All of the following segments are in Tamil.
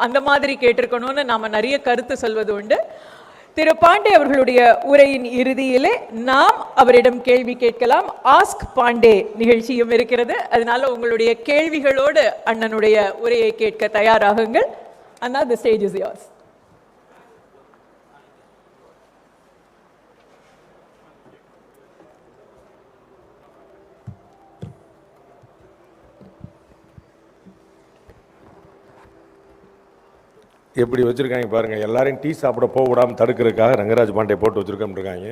அந்த மாதிரி கேட்டிருக்கணும்னு நாம நிறைய கருத்து சொல்வது உண்டு. திரு பாண்டே அவர்களுடைய உரையின் இறுதியிலே நாம் அவரிடம் கேள்வி கேட்கலாம். ஆஸ்க் பாண்டே நிகழ்ச்சியும் இருக்கிறது. அதனால உங்களுடைய கேள்விகளோடு அண்ணனுடைய உரையை கேட்க தயாராகுங்கள். அண்ணா, the stage is yours. எப்படி வச்சுருக்காங்க பாருங்கள். எல்லாரையும் டீ சாப்பிட போக விடாமல் தடுக்கிறதுக்காக ரங்கராஜ் பாண்டே போட்டு வச்சுருக்கோம் இருக்காங்க.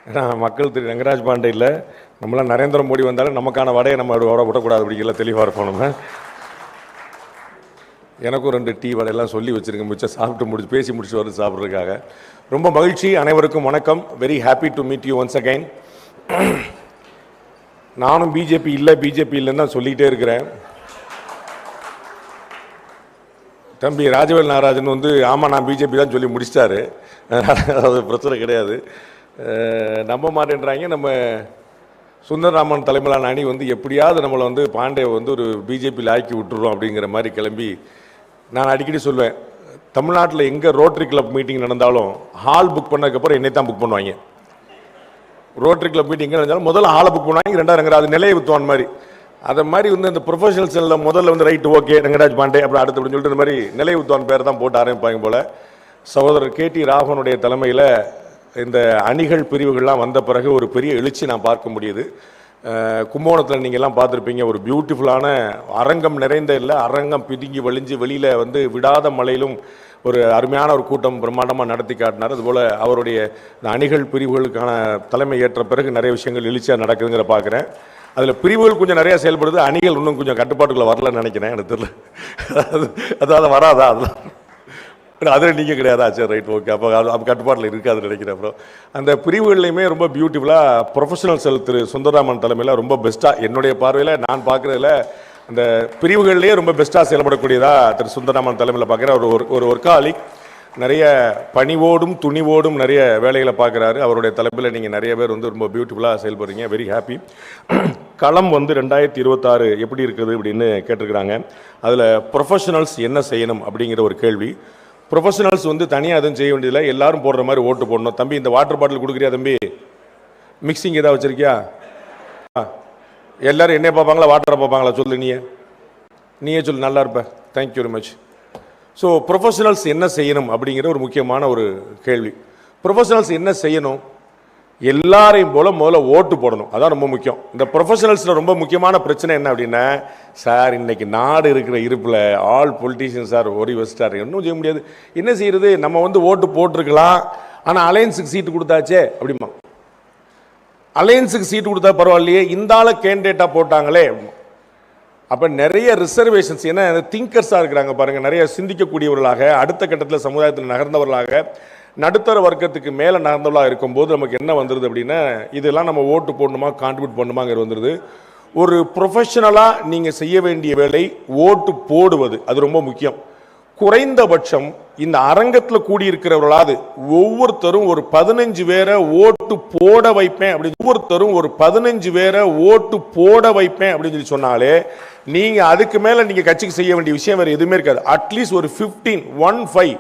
ஏன்னா மக்கள் திரு ரங்கராஜ் பாண்டே இல்லை, நம்மளாம் நரேந்திர மோடி வந்தாலும் நமக்கான வடையை நம்ம வட விடக்கூடாது அப்படிங்கிற தெளிவாக இருப்போம். நம்ம எனக்கும் 2 டீ வடையெல்லாம் சொல்லி வச்சுருக்கேன். மிச்சம் சாப்பிட்டு பேசி முடிச்சு வந்து சாப்பிட்றதுக்காக ரொம்ப மகிழ்ச்சி. அனைவருக்கும் வணக்கம். Very happy to meet you once again. நானும் பிஜேபி இல்லைன்னு தான் சொல்லிக்கிட்டே இருக்கிறேன். தம்பி ராஜவேல் நாகராஜன் ஆமாம் நான் பிஜேபி தான் சொல்லி முடிச்சிட்டாரு. அது பிரச்சனை கிடையாது. நம்ப மாட்டேன்றாங்க. நம்ம சுந்தரராமன் தலைமையிலான அணி எப்படியாவது நம்மளை பாண்டே ஒரு பிஜேபியில் ஆக்கி விட்டுருவோம் அப்படிங்கிற மாதிரி கிளம்பி, நான் அடிக்கடி சொல்வேன், தமிழ்நாட்டில் எங்கே ரோட்டரி கிளப் மீட்டிங் நடந்தாலும் ஹால் புக் பண்ணதுக்கப்புறம் என்னை தான் புக் பண்ணுவாங்க. ரோட்டரி கிளப் மீட்டிங் எங்கே நடந்தாலும் முதல்ல ஹாலை புக் பண்ணுவாங்க, 2வது அது நிலையை வித்துவான் மாதிரி. அதை மாதிரி இந்த ப்ரொஃபஷனல் செல்லில் முதல்ல ரைட் ஓகே ரங்கராஜ் பாண்டே அப்புறம் அடுத்து அப்படின்னு சொல்லிட்டு இந்த மாதிரி நிலை வித்துவான் பேர் தான் போட்டு ஆரம்பிப்பாங்க போல். சகோதரர் KT ராகவனுடைய தலைமையில் இந்த அணிகள் பிரிவுகள்லாம் வந்த பிறகு ஒரு பெரிய எழுச்சி நான் பார்க்க முடியுது. கும்பகோணத்தில் நீங்கள்லாம் பார்த்துருப்பீங்க, ஒரு பியூட்டிஃபுல்லான அரங்கம் நிறைந்த இல்லை, அரங்கம் பிதுங்கி வழிஞ்சு வெளியில் விடாத மழையிலும் ஒரு அருமையான ஒரு கூட்டம் பிரம்மாண்டமாக நடத்தி காட்டினார். அதுபோல் அவருடைய இந்த அணிகள் பிரிவுகளுக்கான தலைமை ஏற்ற பிறகு நிறைய விஷயங்கள் எழுச்சியாக நடக்குதுங்கிற பார்க்குறேன். அதில் பிரிவுகள் கொஞ்சம் நிறையா செயல்படுது, அணிகள் இன்னும் கொஞ்சம் கட்டுப்பாட்டுக்குள்ளே வரலன்னு நினைக்கிறேன். எனக்கு தெரியல, அதாவது வராதா அதெல்லாம் அதில் நீங்கள் கிடையாதா? சரி ரைட் ஓகே. அப்போ கட்டுப்பாட்டில் இருக்காதுன்னு நினைக்கிறேன். அப்புறம் அந்த பிரிவுகள்லையுமே ரொம்ப பியூட்டிஃபுல்லாக ப்ரொஃபஷனல் செல் திரு சுந்தரராமன் தலைமையில் ரொம்ப பெஸ்ட்டாக என்னுடைய பார்வையில் நான் பார்க்குறதுல அந்த பிரிவுகள்லேயே ரொம்ப பெஸ்ட்டாக செயல்படக்கூடியதாக திரு சுந்தரராமன் தலைமையில் பார்க்குறேன். ஒரு ஒர்க்காலிக், நிறைய பணிவோடும் துணிவோடும் நிறைய வேலைகளை பார்க்குறாரு. அவருடைய தலைப்பில் நீங்கள் நிறைய பேர் ரொம்ப பியூட்டிஃபுல்லாக செயல்படுறீங்க. Very happy. களம் 2026 எப்படி இருக்குது அப்படின்னு கேட்டிருக்கிறாங்க. அதில் ப்ரொஃபஷனல்ஸ் என்ன செய்யணும் அப்படிங்கிற ஒரு கேள்வி. ப்ரொஃபஷனல்ஸ் தனியாக எதுவும் செய்ய வேண்டியதில்லை, எல்லாரும் போடுற மாதிரி ஓட்டு போடணும். தம்பி இந்த வாட்டர் பாட்டில் கொடுக்குறியா தம்பி? மிக்சிங் ஏதாவது வச்சுருக்கியா? எல்லோரும் என்ன பார்ப்பாங்களா வாட்டரை பார்ப்பாங்களா? சொல்லு, நீயே சொல்லு, நல்லா இருப்ப. Thank you very much. So professionals என்ன செய்யணும் அப்படிங்கிற ஒரு முக்கியமான ஒரு கேள்வி. ப்ரொஃபஷனல்ஸ் என்ன செய்யணும்? எல்லாரையும் போல் முதல்ல ஓட்டு போடணும். அதான் ரொம்ப முக்கியம். இந்த ப்ரொஃபஷனல்ஸில் ரொம்ப முக்கியமான பிரச்சனை என்ன அப்படின்னா, சார் இன்னைக்கு நாடு இருக்கிற இருப்பில் ஆல் பொலிட்டீஷியன் சார் ஒரி வச்சிட்டார், ஒன்றும் செய்ய முடியாது. என்ன செய்யறது? நம்ம ஓட்டு போட்டிருக்கலாம், ஆனால் அலையன்ஸுக்கு சீட்டு கொடுத்தாச்சே அப்படிமா. அலையன்ஸுக்கு சீட்டு கொடுத்தா பரவாயில்லையே, இந்த ஆளை கேண்டிடேட்டாக போட்டாங்களே. அப்போ நிறைய ரிசர்வேஷன்ஸ், ஏன்னா திங்கர்ஸாக இருக்கிறாங்க பாருங்கள், நிறைய சிந்திக்கக்கூடியவர்களாக, அடுத்த கட்டத்தில் சமுதாயத்தில் நகர்ந்தவர்களாக, நடுத்தர வர்க்கத்துக்கு மேலே நகர்ந்தவர்களாக இருக்கும்போது நமக்கு என்ன வந்துடுது அப்படின்னா, இதெல்லாம் நம்ம ஓட்டு போடணுமா கான்ட்ரிபியூட் பண்ணணுமாங்கிற வந்துடுது. ஒரு ப்ரொஃபஷனலாக நீங்கள் செய்ய வேண்டிய வேலை ஓட்டு போடுவது, அது ரொம்ப முக்கியம். குறைந்தபட்சம் இந்த அரங்கத்தில் கூடியிருக்கிறவர்களாவது ஒவ்வொருத்தரும் ஒரு 15 பேரை ஓட்டு போட வைப்பேன் அப்படின்னு, ஒவ்வொருத்தரும் ஒரு 15 பேரை ஓட்டு போட வைப்பேன் அப்படின்னு சொல்லி சொன்னாலே நீங்கள் அதுக்கு மேலே நீங்கள் கட்சிக்கு செய்ய வேண்டிய விஷயம் வேறு எதுவுமே இருக்காது. அட்லீஸ்ட் ஒரு 15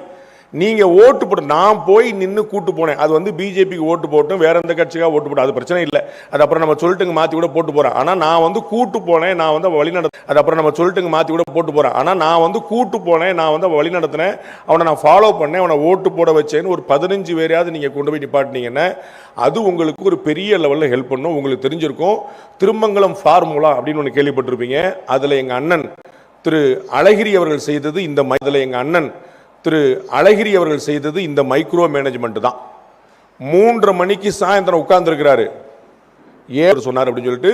நீங்கள் ஓட்டு போட்டு, நான் போய் நின்று கூட்டு போனேன், அது பிஜேபிக்கு ஓட்டு போட்டும் வேற எந்த கட்சிக்காக ஓட்டு போட்டோம், அது பிரச்சனை இல்லை. அது அப்புறம் நம்ம சொல்லிட்டுங்க மாற்றி கூட போட்டு போகிறேன். ஆனால் நான் கூட்டு போனேன், நான் வழிநடத்த, அது அப்புறம் நம்ம சொல்லிட்டுங்க மாற்றி கூட போட்டு போகிறேன். ஆனால் நான் கூட்டு போனேன், நான் வழிநடத்தினேன், அவனை நான் ஃபாலோ பண்ணேன், அவனை ஓட்டு போட வச்சேன்னு ஒரு 15 பேரையாவது நீங்கள் கொண்டு போய் நிப்பாட்டினீங்கன்னா அது உங்களுக்கு ஒரு பெரிய லெவலில் ஹெல்ப் பண்ணும். உங்களுக்கு தெரிஞ்சிருக்கும், திருமங்கலம் ஃபார்முலா அப்படின்னு ஒன்று கேள்விப்பட்டிருப்பீங்க. அதில் எங்கள் அண்ணன் திரு அழகிரி அவர்கள் செய்தது இந்த மைக்ரோ மேனேஜ்மெண்ட் தான். 3:30 மணிக்கு சாயந்தரம் உட்கார்ந்துருக்கிறாரு, சொன்னார் அப்படின்னு சொல்லிட்டு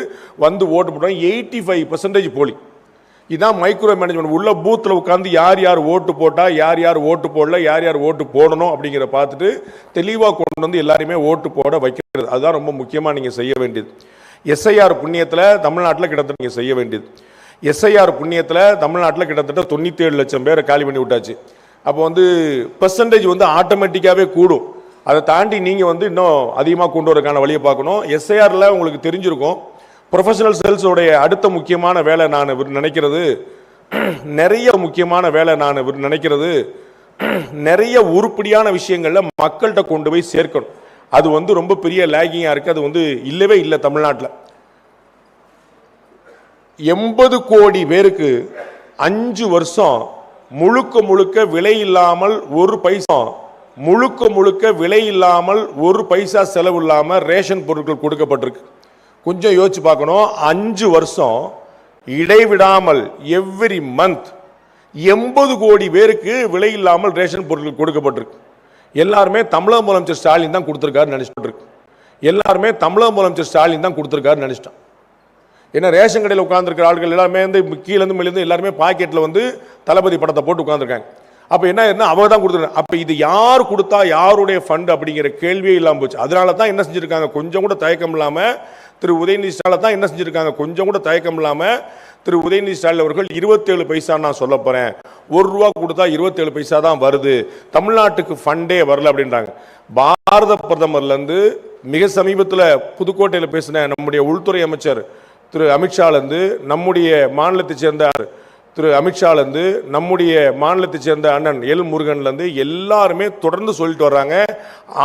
ஓட்டு போட்டாங்க. 85% போலி. இதுதான் மைக்ரோ மேனேஜ்மெண்ட். உள்ள பூத்தில் உட்காந்து யார் யார் ஓட்டு போட்டா, யார் யார் ஓட்டு போடல, யார் யார் ஓட்டு போடணும் அப்படிங்கிற பார்த்துட்டு தெளிவாக கொண்டு எல்லாருமே ஓட்டு போட வைக்கிறது. அதுதான் ரொம்ப முக்கியமாக நீங்கள் செய்ய வேண்டியது. SIR புண்ணியத்தில் தமிழ்நாட்டில் கிட்டத்தட்ட நீங்கள் செய்ய வேண்டியது. SIR புண்ணியத்தில் தமிழ்நாட்டில் கிட்டத்தட்ட 97 லட்சம் பேரை காலி பண்ணி விட்டாச்சு. அப்போ பெர்சன்டேஜ் ஆட்டோமேட்டிக்காகவே கூடும். அதை தாண்டி நீங்கள் இன்னும் அதிகமாக கொண்டு வரக்கான வழியை பார்க்கணும். SIRல உங்களுக்கு தெரிஞ்சிருக்கும், ப்ரொஃபஷனல் செல்ஸோடைய அடுத்த முக்கியமான வேலை நான் நினைக்கிறது நிறைய முக்கியமான வேலை நான் நினைக்கிறது, நிறைய உருப்படியான விஷயங்கள்ல மக்கள்கிட்ட கொண்டு போய் சேர்க்கணும். அது வந்து ரொம்ப பெரிய லேகிங்கா இருக்கு. அது வந்து இல்லவே இல்லை தமிழ்நாட்டில். 80 கோடி பேருக்கு 5 வருஷம் முழுக்க முழுக்க விலை இல்லாமல் ஒரு பைசா செலவு இல்லாமல் ரேஷன் பொருட்கள் கொடுக்கப்பட்டிருக்கு. கொஞ்சம் யோசிச்சு பார்க்கணும். 5 வருஷம் இடைவிடாமல் எவ்ரி மந்த் 80 கோடி பேருக்கு விலை இல்லாமல் ரேஷன் பொருட்கள் கொடுக்கப்பட்டிருக்கு. எல்லாருமே தமிழக முதலமைச்சர் ஸ்டாலின் தான் கொடுத்திருக்காரு நினைச்சிட்டு இருக்கு. எல்லாருமே தமிழக முதலமைச்சர் ஸ்டாலின் தான் கொடுத்திருக்காரு நினைச்சிட்டோம். ஏன்னா ரேஷன் கடையில் உட்கார்ந்துருக்கிற ஆட்கள் எல்லாருமே வந்து கீழேருந்து மேலேருந்து எல்லாருமே பாக்கெட்டில் வந்து தளபதி படத்தை போட்டு உட்காந்துருக்காங்க. அப்போ என்ன அவங்க தான் கொடுத்துருக்காங்க. அப்போ இது யார் கொடுத்தா, யாருடைய ஃபண்ட் அப்படிங்கிற கேள்வியே இல்லாமல் போச்சு. அதனால தான் என்ன செஞ்சுருக்காங்க, கொஞ்சம் கூட தயக்கம் இல்லாமல் திரு உதயநிதி ஸ்டாலின் தான் என்ன செஞ்சுருக்காங்க, கொஞ்சம் கூட தயக்கம் இல்லாமல் திரு உதயநிதி ஸ்டாலின் அவர்கள் 27 பைசா நான் சொல்ல போகிறேன், ₹1 கொடுத்தா 27 பைசா தான் வருது, தமிழ்நாட்டுக்கு ஃபண்டே வரல அப்படின்றாங்க. பாரத பிரதமர்லேருந்து மிக சமீபத்தில் புதுக்கோட்டையில் பேசின நம்முடைய உள்துறை அமைச்சர் திரு அமித்ஷாலேருந்து, நம்முடைய மாநிலத்தை சேர்ந்த திரு அமித்ஷாலேருந்து, நம்முடைய மாநிலத்தை சேர்ந்த அண்ணன் எல் முருகன்லேருந்து எல்லாருமே தொடர்ந்து சொல்லிட்டு வர்றாங்க.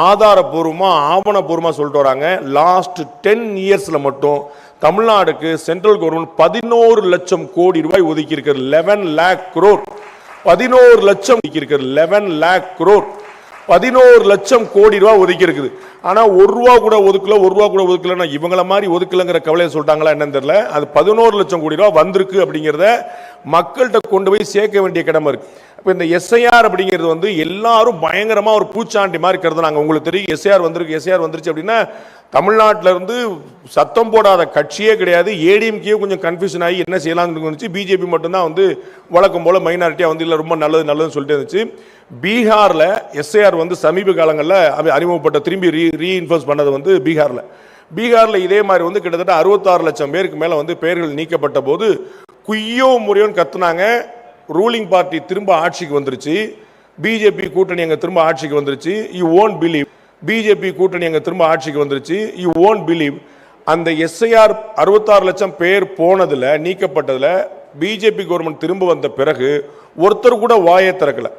ஆதாரபூர்வமாக ஆவணபூர்வமாக சொல்லிட்டு வராங்க. லாஸ்ட் 10 இயர்ஸில் மட்டும் தமிழ்நாடுக்கு சென்ட்ரல் கவர்மெண்ட் 11 லட்சம் கோடி ரூபாய் ஒதுக்கி இருக்கிறது. 11 lakh crore. 11 லட்சம் ஒதுக்கி இருக்கிறது. 11 lakh crore. 11 லட்சம் கோடி ரூபாய் ஒதுக்கி இருக்குது. ஆனா ₹1 கூட ஒதுக்கல, ₹1 கூட ஒதுக்கலன்னா இவங்கள மாதிரி ஒதுக்கலங்கிற கவலையை சொல்லிட்டாங்களா என்னன்னு தெரியல. அது 11 லட்சம் கோடி ரூபாய் வந்திருக்கு அப்படிங்கிறத மக்கள்கிட்ட கொண்டு போய் சேர்க்க வேண்டிய கடமை இருக்கு. இப்போ இந்த எஸ்ஐஆர் அப்படிங்கிறது வந்து எல்லாரும் பயங்கரமா ஒரு பூச்சாண்டி மாதிரி கருதுனாங்க. உங்களுக்கு தெரியும் எஸ்ஐஆர் வந்திருக்கு, எஸ்ஐஆர் வந்துருச்சு அப்படின்னா தமிழ்நாட்டில இருந்து சத்தம் போடாத கட்சியே கிடையாது. ஏடிஎம்கே கொஞ்சம் கன்ஃபியூஷன் ஆகி என்ன செய்யலாம்னு இருந்துச்சு. பிஜேபி மட்டும்தான் வந்து வழக்கம் போல மைனாரிட்டியா வந்து இல்லை ரொம்ப நல்லது நல்லதுன்னு சொல்லிட்டு இருந்துச்சு. பீகார்ல எஸ்ஐஆர் வந்து சமீப காலங்களில் அறிமுகப்பட்ட திரும்பி ரீஇன்ஃபோர்ஸ் பண்ணது வந்து பீகார்ல இதே மாதிரி வந்து கிட்டத்தட்ட 66 லட்சம் பேருக்கு மேல வந்து பெயர்கள் நீக்கப்பட்ட போது குய்யோ முறையோன்னு கத்துனாங்க. ரூலிங் பார்ட்டி திரும்ப ஆட்சிக்கு வந்துருச்சு. பிஜேபி கூட்டணி அங்க திரும்ப ஆட்சிக்கு வந்துருச்சு. யூ ஓன்ட் பிலீவ், பிஜேபி கூட்டணி அங்க திரும்ப ஆட்சிக்கு வந்துருச்சு. யூ ஓன்ட் பிலீவ், அந்த எஸ்ஐஆர் 66 லட்சம் பேர் போனதுல நீக்கப்பட்டதுல பிஜேபி கவர்மெண்ட் திரும்ப வந்த பிறகு ஒருத்தர் கூட வாயை திறக்கல.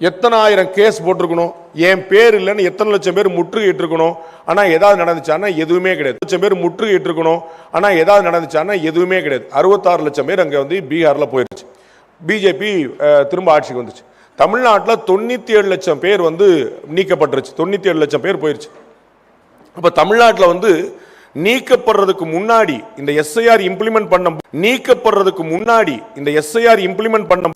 எத்தனை ஆயிரம் கேஸ் போட்டிருக்கணும், என் பேர் இல்லைன்னு எத்தனை லட்சம் பேர் முற்றுகையிட்டு இருக்கணும், ஆனா ஏதாவது நடந்துச்சானா எதுவுமே கிடையாது. லட்சம் பேர் முற்றுகையிட்டு இருக்கணும், ஆனா ஏதாவது நடந்துச்சானா எதுவுமே கிடையாது. 66 லட்சம் பேர் அங்க வந்து பீகார்ல போயிருச்சு. பிஜேபி திரும்ப ஆட்சிக்கு வந்துச்சு. தமிழ்நாட்டில் 97 லட்சம் பேர் வந்து நீக்கப்பட்டுருச்சு. 97 லட்சம் பேர் போயிருச்சு. அப்ப தமிழ்நாட்டில் வந்து நீக்கப்படுறதுக்கு முன்னாடி இந்த எஸ்ஐஆர் இம்ப்ளிமெண்ட் பண்ணும்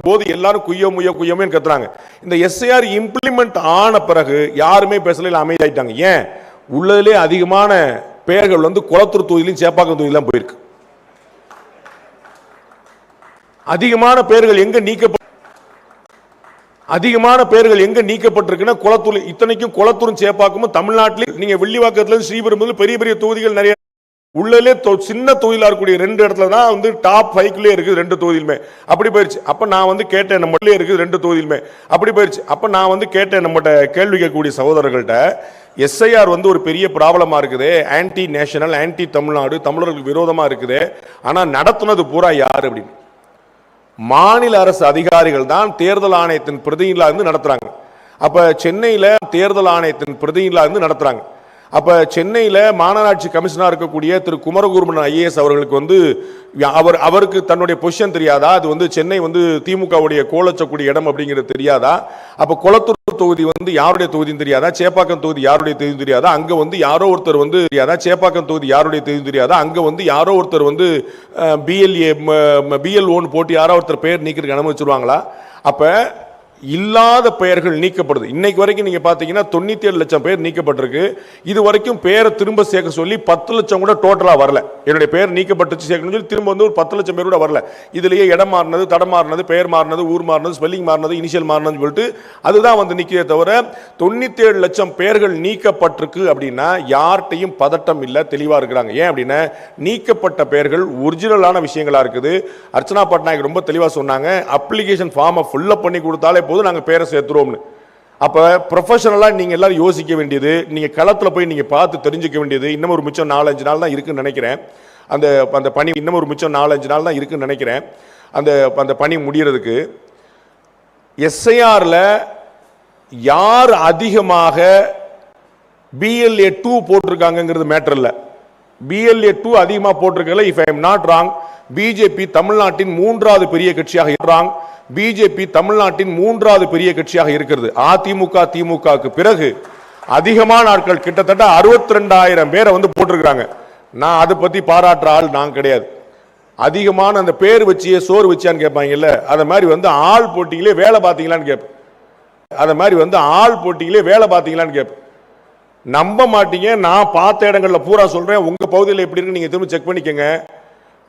போது எல்லாரும் குய்யோமே கத்துறாங்க. இந்த எஸ்ஐஆர் இம்ப்ளிமெண்ட் ஆன பிறகு யாருமே பேசல, அமைதியாயிட்டாங்க. ஏன், உள்ளதிலே அதிகமான பெயர்கள் வந்து குளத்தூர் தொகுதியிலும் சேப்பாக்கம் தொகுதியிலும் போயிருக்கு. அதிகமான பெயர்கள் எங்க நீக்கப்பட்டிருக்குன்னா குளத்தூர். இத்தனைக்கும் குளத்தூரும் சேப்பாக்கமும் தமிழ்நாட்டில் நீங்க வெள்ளிவாக்கத்துல ஸ்ரீபெரும்புதூர் பெரிய பெரிய தொகுதிகள் நிறைய உள்ளே சின்ன தொகுதியில இருக்கக்கூடிய 2 இடத்துல தான் வந்து டாப் 5 இருக்குது 2 தொகுதியிலுமே. அப்படி போயிருச்சு. அப்ப நான் வந்து கேட்டேன், நம்ம இருக்குது 2 தொகுதியிலுமே அப்படி போயிருச்சு. அப்ப நான் வந்து கேட்டேன் நம்மகிட்ட கேள்வி கேட்கக்கூடிய சகோதரர்கள்ட்ட, எஸ்ஐஆர் வந்து ஒரு பெரிய ப்ராப்ளமா இருக்குது, ஆன்டி நேஷனல், ஆன்டி தமிழ்நாடு, தமிழர்களுக்கு விரோதமா இருக்குது, ஆனா நடத்துனது பூரா யாரு அப்படின்னு. மாநில அரசு அதிகாரிகள் தான் தேர்தல் ஆணையத்தின் பிரதிநிதிகளா இருந்து நடத்துறாங்க. அப்ப சென்னையில தேர்தல் ஆணையத்தின் பிரதிநிதிகளா இருந்து நடத்துறாங்க. அப்ப சென்னையில மாநகராட்சி கமிஷனரா இருக்கக்கூடிய திரு குமரகுருமன் ஐஏஎஸ் அவர்களுக்கு வந்து அவருக்கு தன்னுடைய பொசிஷன் தெரியாதா? அது வந்து சென்னை வந்து திமுகவுடைய கோலச்சக்கூடிய இடம் அப்படிங்கிறது தெரியாதா? அப்ப குளத்தூர் தொகுதி வந்து யாருடைய தொகுதின்னு தெரியாதா? சேப்பாக்கம் தொகுதி யாருடைய தொகுதி தெரியாதா? அங்க வந்து யாரோ ஒருத்தர் வந்து சேப்பாக்கம் தொகுதி யாருடைய தொகுதி தெரியாதா? அங்க வந்து யாரோ ஒருத்தர் வந்து பிஎல்ஓன்னு போட்டு யாரோ ஒருத்தர் பெயர் நீக்கிறதுக்கு அனுமதிச்சிருவாங்களா? அப்ப இல்லாத பெயர்கள் நீக்கப்படுது. இன்னைக்கு வரைக்கும் நீங்க பாத்தீங்கன்னா 97 லட்சம் பேர் நீக்கப்பட்டிருக்கு. இது வரைக்கும் பேரை திரும்ப சேர்க்க சொல்லி 10 லட்சம் கூட டோட்டலா வரல. என்னுடைய பேர் நீக்கப்பட்டுச்சு சேர்க்கணும்னு சொல்லி திரும்ப வந்து ஒரு 10 லட்சம் பேர் கூட வரல. இதுலயே இடம் மாறினது, தடம் மாறினது, பெயர் மாறினது, ஊர் மாறினது, ஸ்பெல்லிங் மாறினது, இனிஷியல் மாறினது சொல்லிட்டு அதுதான் வந்து நிக்கிறதே தவிர 97 லட்சம் பேர்கள் நீக்கப்பட்டிருக்கு அப்படின்னா யார்கிட்டையும் பதட்டம் இல்லை, தெளிவா இருக்கிறாங்க. ஏன் அப்படின்னா நீக்கப்பட்ட பெயர்கள் ஒரிஜினலான விஷயங்களா இருக்குது. அர்ச்சனா பட்நாயக் ரொம்ப தெளிவா சொன்னாங்க, அப்ளிகேஷன் ஃபார்மை ஃபுல்லப் பண்ணி கொடுத்தாலே போது நாங்க பேரை சேர்த்துறோம்னு. அப்ப ப்ரொஃபஷனலா நீங்க எல்லாரும் யோசிக்க வேண்டியது, நீங்க களத்துல போய் நீங்க பார்த்து தெரிஞ்சுக்க வேண்டியது, இன்னும் ஒரு மிச்சம் 4-5 நாள் தான் இருக்குன்னு நினைக்கிறேன். அந்த பணி இன்னும் ஒரு மிச்சம் 4-5 நாள் தான் இருக்குன்னு நினைக்கிறேன். அந்த அந்த பணி முடிகிறதுக்கு. எஸ்ஐஆரில் யார் அதிகமாக BLA 2 போட்டிருக்காங்கிறது மேட்டர் இல்லை. BLA 2 அதிகமாக போட்டிருக்கல. If I am not wrong, BJP தமிழ்நாட்டின் 3வது பெரிய கட்சியாக இருக்கிறாங்க. பிஜேபி தமிழ்நாட்டின் 3வது பெரிய கட்சியாக இருக்கிறது. அதிமுக திமுகவுக்கு பிறகு அதிகமான ஆட்கள் கிட்டத்தட்ட 62,000 பேரை வந்து போட்டிருக்கிறாங்க. நான் அதை பத்தி பாராட்டுற ஆள் நான் கிடையாது. அதிகமான அந்த பேர் வச்சியே சோறு வச்சியான்னு கேட்பாங்கல்ல, அதை மாதிரி வந்து ஆள் போட்டியிலே வேலை பார்த்தீங்களான்னு கேட்பேன். அதை மாதிரி வந்து ஆள் போட்டியிலே வேலை பார்த்தீங்களான்னு கேட்பேன். நம்ப மாட்டீங்க, நான் பார்த்த இடங்கள்ல பூரா சொல்றேன். உங்க பகுதியில் எப்படி இருக்கு நீங்க திரும்ப செக் பண்ணிக்கங்க.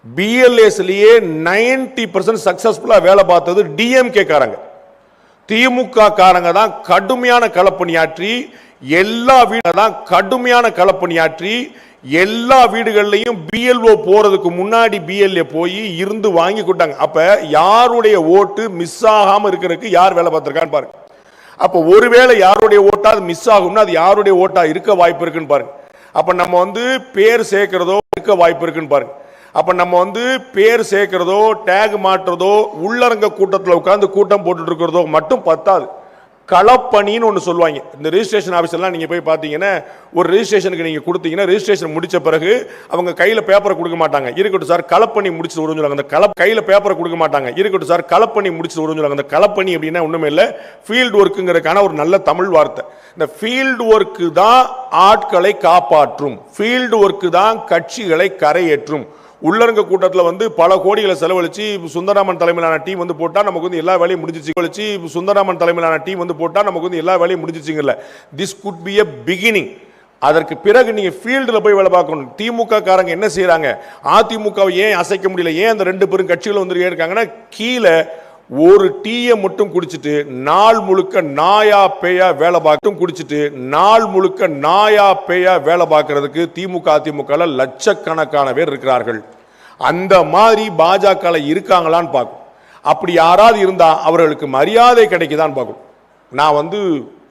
BLAஸ்லயே 90% சக்சஸ்ஃபுல்லா வேலை பார்த்தது DMK காரங்க. திமுக காரங்க தான் கடுமையான களப்பணியாற்றி எல்லா வீடுகள்லையும் BLO போறதுக்கு முன்னாடி BLA போய் இருந்து வாங்கி கொடுத்தாங்க. அப்ப யாருடைய ஓட்டு மிஸ் ஆகாம இருக்கிறதுக்கு யார் வேலை பார்த்திருக்கான்னு பாருங்க. அப்ப ஒருவேளை யாருடைய ஓட்டா அது மிஸ் ஆகும்னா அது யாருடைய ஓட்டா இருக்க வாய்ப்பு இருக்குன்னு பாருங்க. அப்ப நம்ம வந்து பேர் சேர்க்கிறதோ இருக்க வாய்ப்பு இருக்குன்னு பாருங்க. அப்ப நம்ம வந்து பேர் சேர்க்கிறதோ டேக் மாற்றுறதோ உள்ளரங்க கூட்டத்தில் உட்கார்ந்து கூட்டம் போட்டுட்டு இருக்கிறதோ மட்டும் பத்தாது. களப்பணின்னு ஒன்று சொல்லுவாங்க. இந்த ரெஜிஸ்ட்ரேஷன் ஆஃபீஸ்லாம் நீங்கள் போய் பார்த்தீங்கன்னா, ஒரு ரெஜிஸ்ட்ரேஷனுக்கு நீங்கள் கொடுத்தீங்கன்னா ரெஜிஸ்ட்ரேஷன் முடிச்ச பிறகு அவங்க கையில் பேப்பரை கொடுக்க மாட்டாங்க. இருக்கட்டும் சார் களப்பணி முடிச்சு உறிஞ்சுவாங்க. அந்த கையில் பேப்பரை கொடுக்க மாட்டாங்க. இருக்கட்டும் சார் களப்பணி முடிச்சு உறிஞ்சுவாங்க. அந்த களப்பணி அப்படின்னா ஒன்றுமே இல்லை, ஃபீல்டு ஒர்க்குங்கிறதுக்கான ஒரு நல்ல தமிழ் வார்த்தை. இந்த ஃபீல்டு ஒர்க்கு தான் ஆட்களை காப்பாற்றும், ஃபீல்டு ஒர்க்கு தான் கட்சிகளை கரையேற்றும். உள்ளரங்க கூட்டத்தில் வந்து பல கோடிகளை செலவழிச்சு சுந்தரராமன் தலைமையிலான டீம் வந்து போட்டா நமக்கு வந்து எல்லா வேலையும் முடிஞ்சிச்சு. சுந்தரராமன் தலைமையிலான டீம் வந்து போட்டா நமக்கு வந்து எல்லா வேலையும் முடிஞ்சிச்சுங்கல்ல. This could be a beginning. அதற்கு பிறகு நீங்க ஃபீல்டில் போய் வேலை பார்க்கணும். திமுக காரங்க என்ன செய்யறாங்க, அதிமுகவை ஏன் அசைக்க முடியல, ஏன் அந்த ரெண்டு பெரும் கட்சிகளும் வந்து இருக்காங்கன்னா, கீழே ஒரு டீயை மட்டும் குடிச்சிட்டு நாள் முழுக்க நாயா பேயா வேலை பார்க்கும் குடிச்சிட்டு நாள் முழுக்க நாயா பேயா வேலை பார்க்கறதுக்கு திமுக அதிமுக லட்சக்கணக்கான பேர் இருக்கிறார்கள். அந்த மாதிரி பாஜக இருக்காங்களான்னு பார்க்கும். அப்படி யாராவது இருந்தா அவர்களுக்கு மரியாதை கிடைக்குதான்னு பார்க்கும். நான் வந்து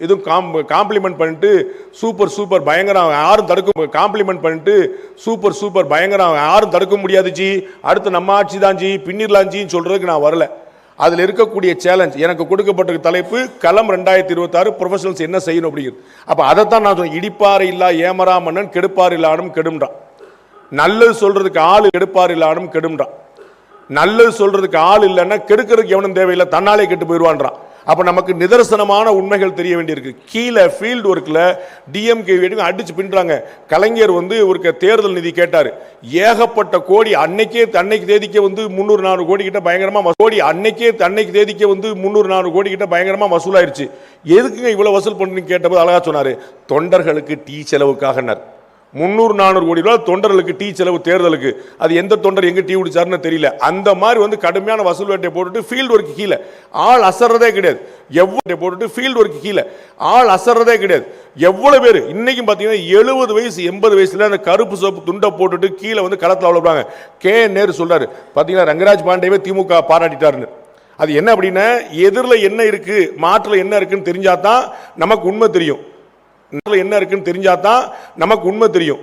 எதுவும் காம்ப்ளிமெண்ட் பண்ணிட்டு சூப்பர் பயங்கரம் யாரும் தடுக்க காம்ப்ளிமெண்ட் பண்ணிட்டு சூப்பர் பயங்கரம் யாரும் தடுக்க முடியாது ஜி, அடுத்து நம்ம ஆட்சி தான் ஜி, பின்னிரலாம் ஜின்னு சொல்றதுக்கு நான் வரல. அதில் இருக்கக்கூடிய சேலஞ்ச் எனக்கு கொடுக்கப்பட்ட தலைப்பு களம் 2026 ப்ரொஃபஷனல்ஸ் என்ன செய்யணும் அப்படிங்கிறது. அப்போ அதைத்தான் நான் சொன்னேன். இடிப்பாறு இல்லா ஏமரா மன்னன் கெடுப்பார் இல்லாடும் கெடும்ன்றான். நல்லது சொல்றதுக்கு ஆள் கெடுப்பார் இல்லாடும் கெடும்ன்றான். நல்லது சொல்றதுக்கு ஆள் இல்லைன்னா கெடுக்கிறதுக்கு எவனும் தேவையில்லை, தன்னாலே கெட்டு போயிடுவான்றான். அப்ப நமக்கு நிதர்சனமான உண்மைகள் தெரிய வேண்டியிருக்கு. கீழே ஃபீல்டு ஒர்க்ல டிஎம்கே அடிச்சு பின்றாங்க. கலைஞர் வந்து ஒரு தேர்தல் நிதி கேட்டாரு, ஏகப்பட்ட கோடி அன்னைக்கு தேதிக்கே வந்து 300-400 கோடி கிட்ட பயங்கரமா அன்னைக்கு தேதிக்கே வந்து 300-400 கோடி கிட்ட பயங்கரமா வசூலாயிருச்சு. எதுக்குங்க இவ்வளவு வசூல் பண்ணி கேட்டபோது அழகா சொன்னாரு, தொண்டர்களுக்கு டீ செலவுக்காக 300-400 கோடி ரூபாய் தொண்டர்களுக்கு டீ செலவு தேர்தலுக்கு. அது எந்த தொண்டர் எங்க டீ குடிச்சாருன்னு தெரியல. அந்த மாதிரி வந்து கடுமையான வசூல் வேட்டை போட்டுட்டு ஃபீல்டு ஒர்க் கீழே ஆள் அசர்றதே கிடையாது. எவ்வளவு போட்டுட்டு ஃபீல்டு ஒர்க் கீழே ஆள் அசர்றதே கிடையாது. எவ்வளவு பேர் இன்னைக்கும் பாத்தீங்கன்னா 70 வயசு 80 வயசுல அந்த கருப்பு சோப்பு துண்டை போட்டுட்டு கீழே வந்து களத்தில் அவ்வளவு. நேரு சொல்றாரு பாத்தீங்கன்னா, ரங்கராஜ் பாண்டேவே திமுக பாராட்டிட்டாருன்னு. அது என்ன அப்படின்னா, எதிரில் என்ன இருக்கு மாற்றுல என்ன இருக்குன்னு தெரிஞ்சாதான் நமக்கு உண்மை தெரியும். என்ன இருக்குன்னு தெரிஞ்சாதான் நமக்கு உண்மை தெரியும்.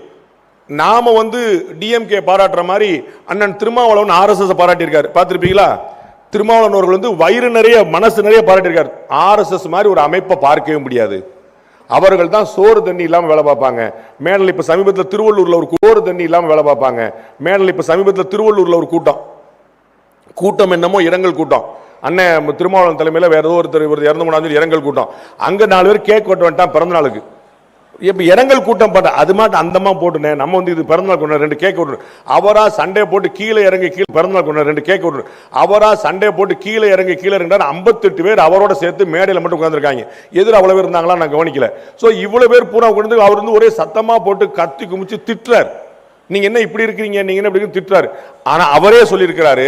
நாம வந்து டிஎம்கே பாராட்டுற மாதிரி அண்ணன் திருமாவளவன் RSS பாராட்டியிருக்காரு, பார்த்திருப்பீங்களா? திருமாவளவன் அவர்கள் வந்து வயிறு நிறைய மனசு நிறைய பாராட்டியிருக்காரு. RSS மாதிரி ஒரு அமைப்பை பார்க்கவே முடியாது. அவர்கள் தான் சோறு தண்ணி இல்லாம வேலை பார்ப்பாங்க. மேடல் இப்ப சமீபத்தில் திருவள்ளூர்ல ஒரு சோறு தண்ணி இல்லாம வேலை பார்ப்பாங்க. மேடல் இப்ப சமீபத்தில் திருவள்ளூர்ல ஒரு கூட்டம் என்னமோ இரங்கல் கூட்டம், அண்ணன் திருமாவளவன் தலைமையில் வேற ஏதோ ஒருத்தர் இறந்து போனாலும் இரங்கல் கூட்டம். அங்க 4 பேர் கேக் கொண்டு வந்துட்டான் பிறந்த நாளுக்கு. இப்ப இரங்கல் கூட்டம் பண்ண அது மாட்டம் அந்தமா போட்டுனேன். நம்ம வந்து இது பிறந்தநாள் கொண்டு 2 கேக் விட்டு அவரா சண்டே போட்டு கீழே இறங்கி பிறந்தநாள் கொண்டு 2 கேக் விட்டு அவரா சண்டே போட்டு கீழே இறங்கி 58 பேர் அவரோட சேர்த்து மேடையில் மட்டும் உட்கார்ந்துருக்காங்க. எதிர அவ்வளவு பேர் இருந்தாங்களா நான் கவனிக்கல. சோ இவ்வளவு பேர் பூரா கொண்டு அவர் வந்து ஒரே சத்தமா போட்டு கத்தி குமிச்சு திட்டுறாரு. நீங்க என்ன இப்படி இருக்கிறீங்க, நீங்க என்ன இப்படி திட்டுறாரு. ஆனா அவரே சொல்லியிருக்கிறாரு,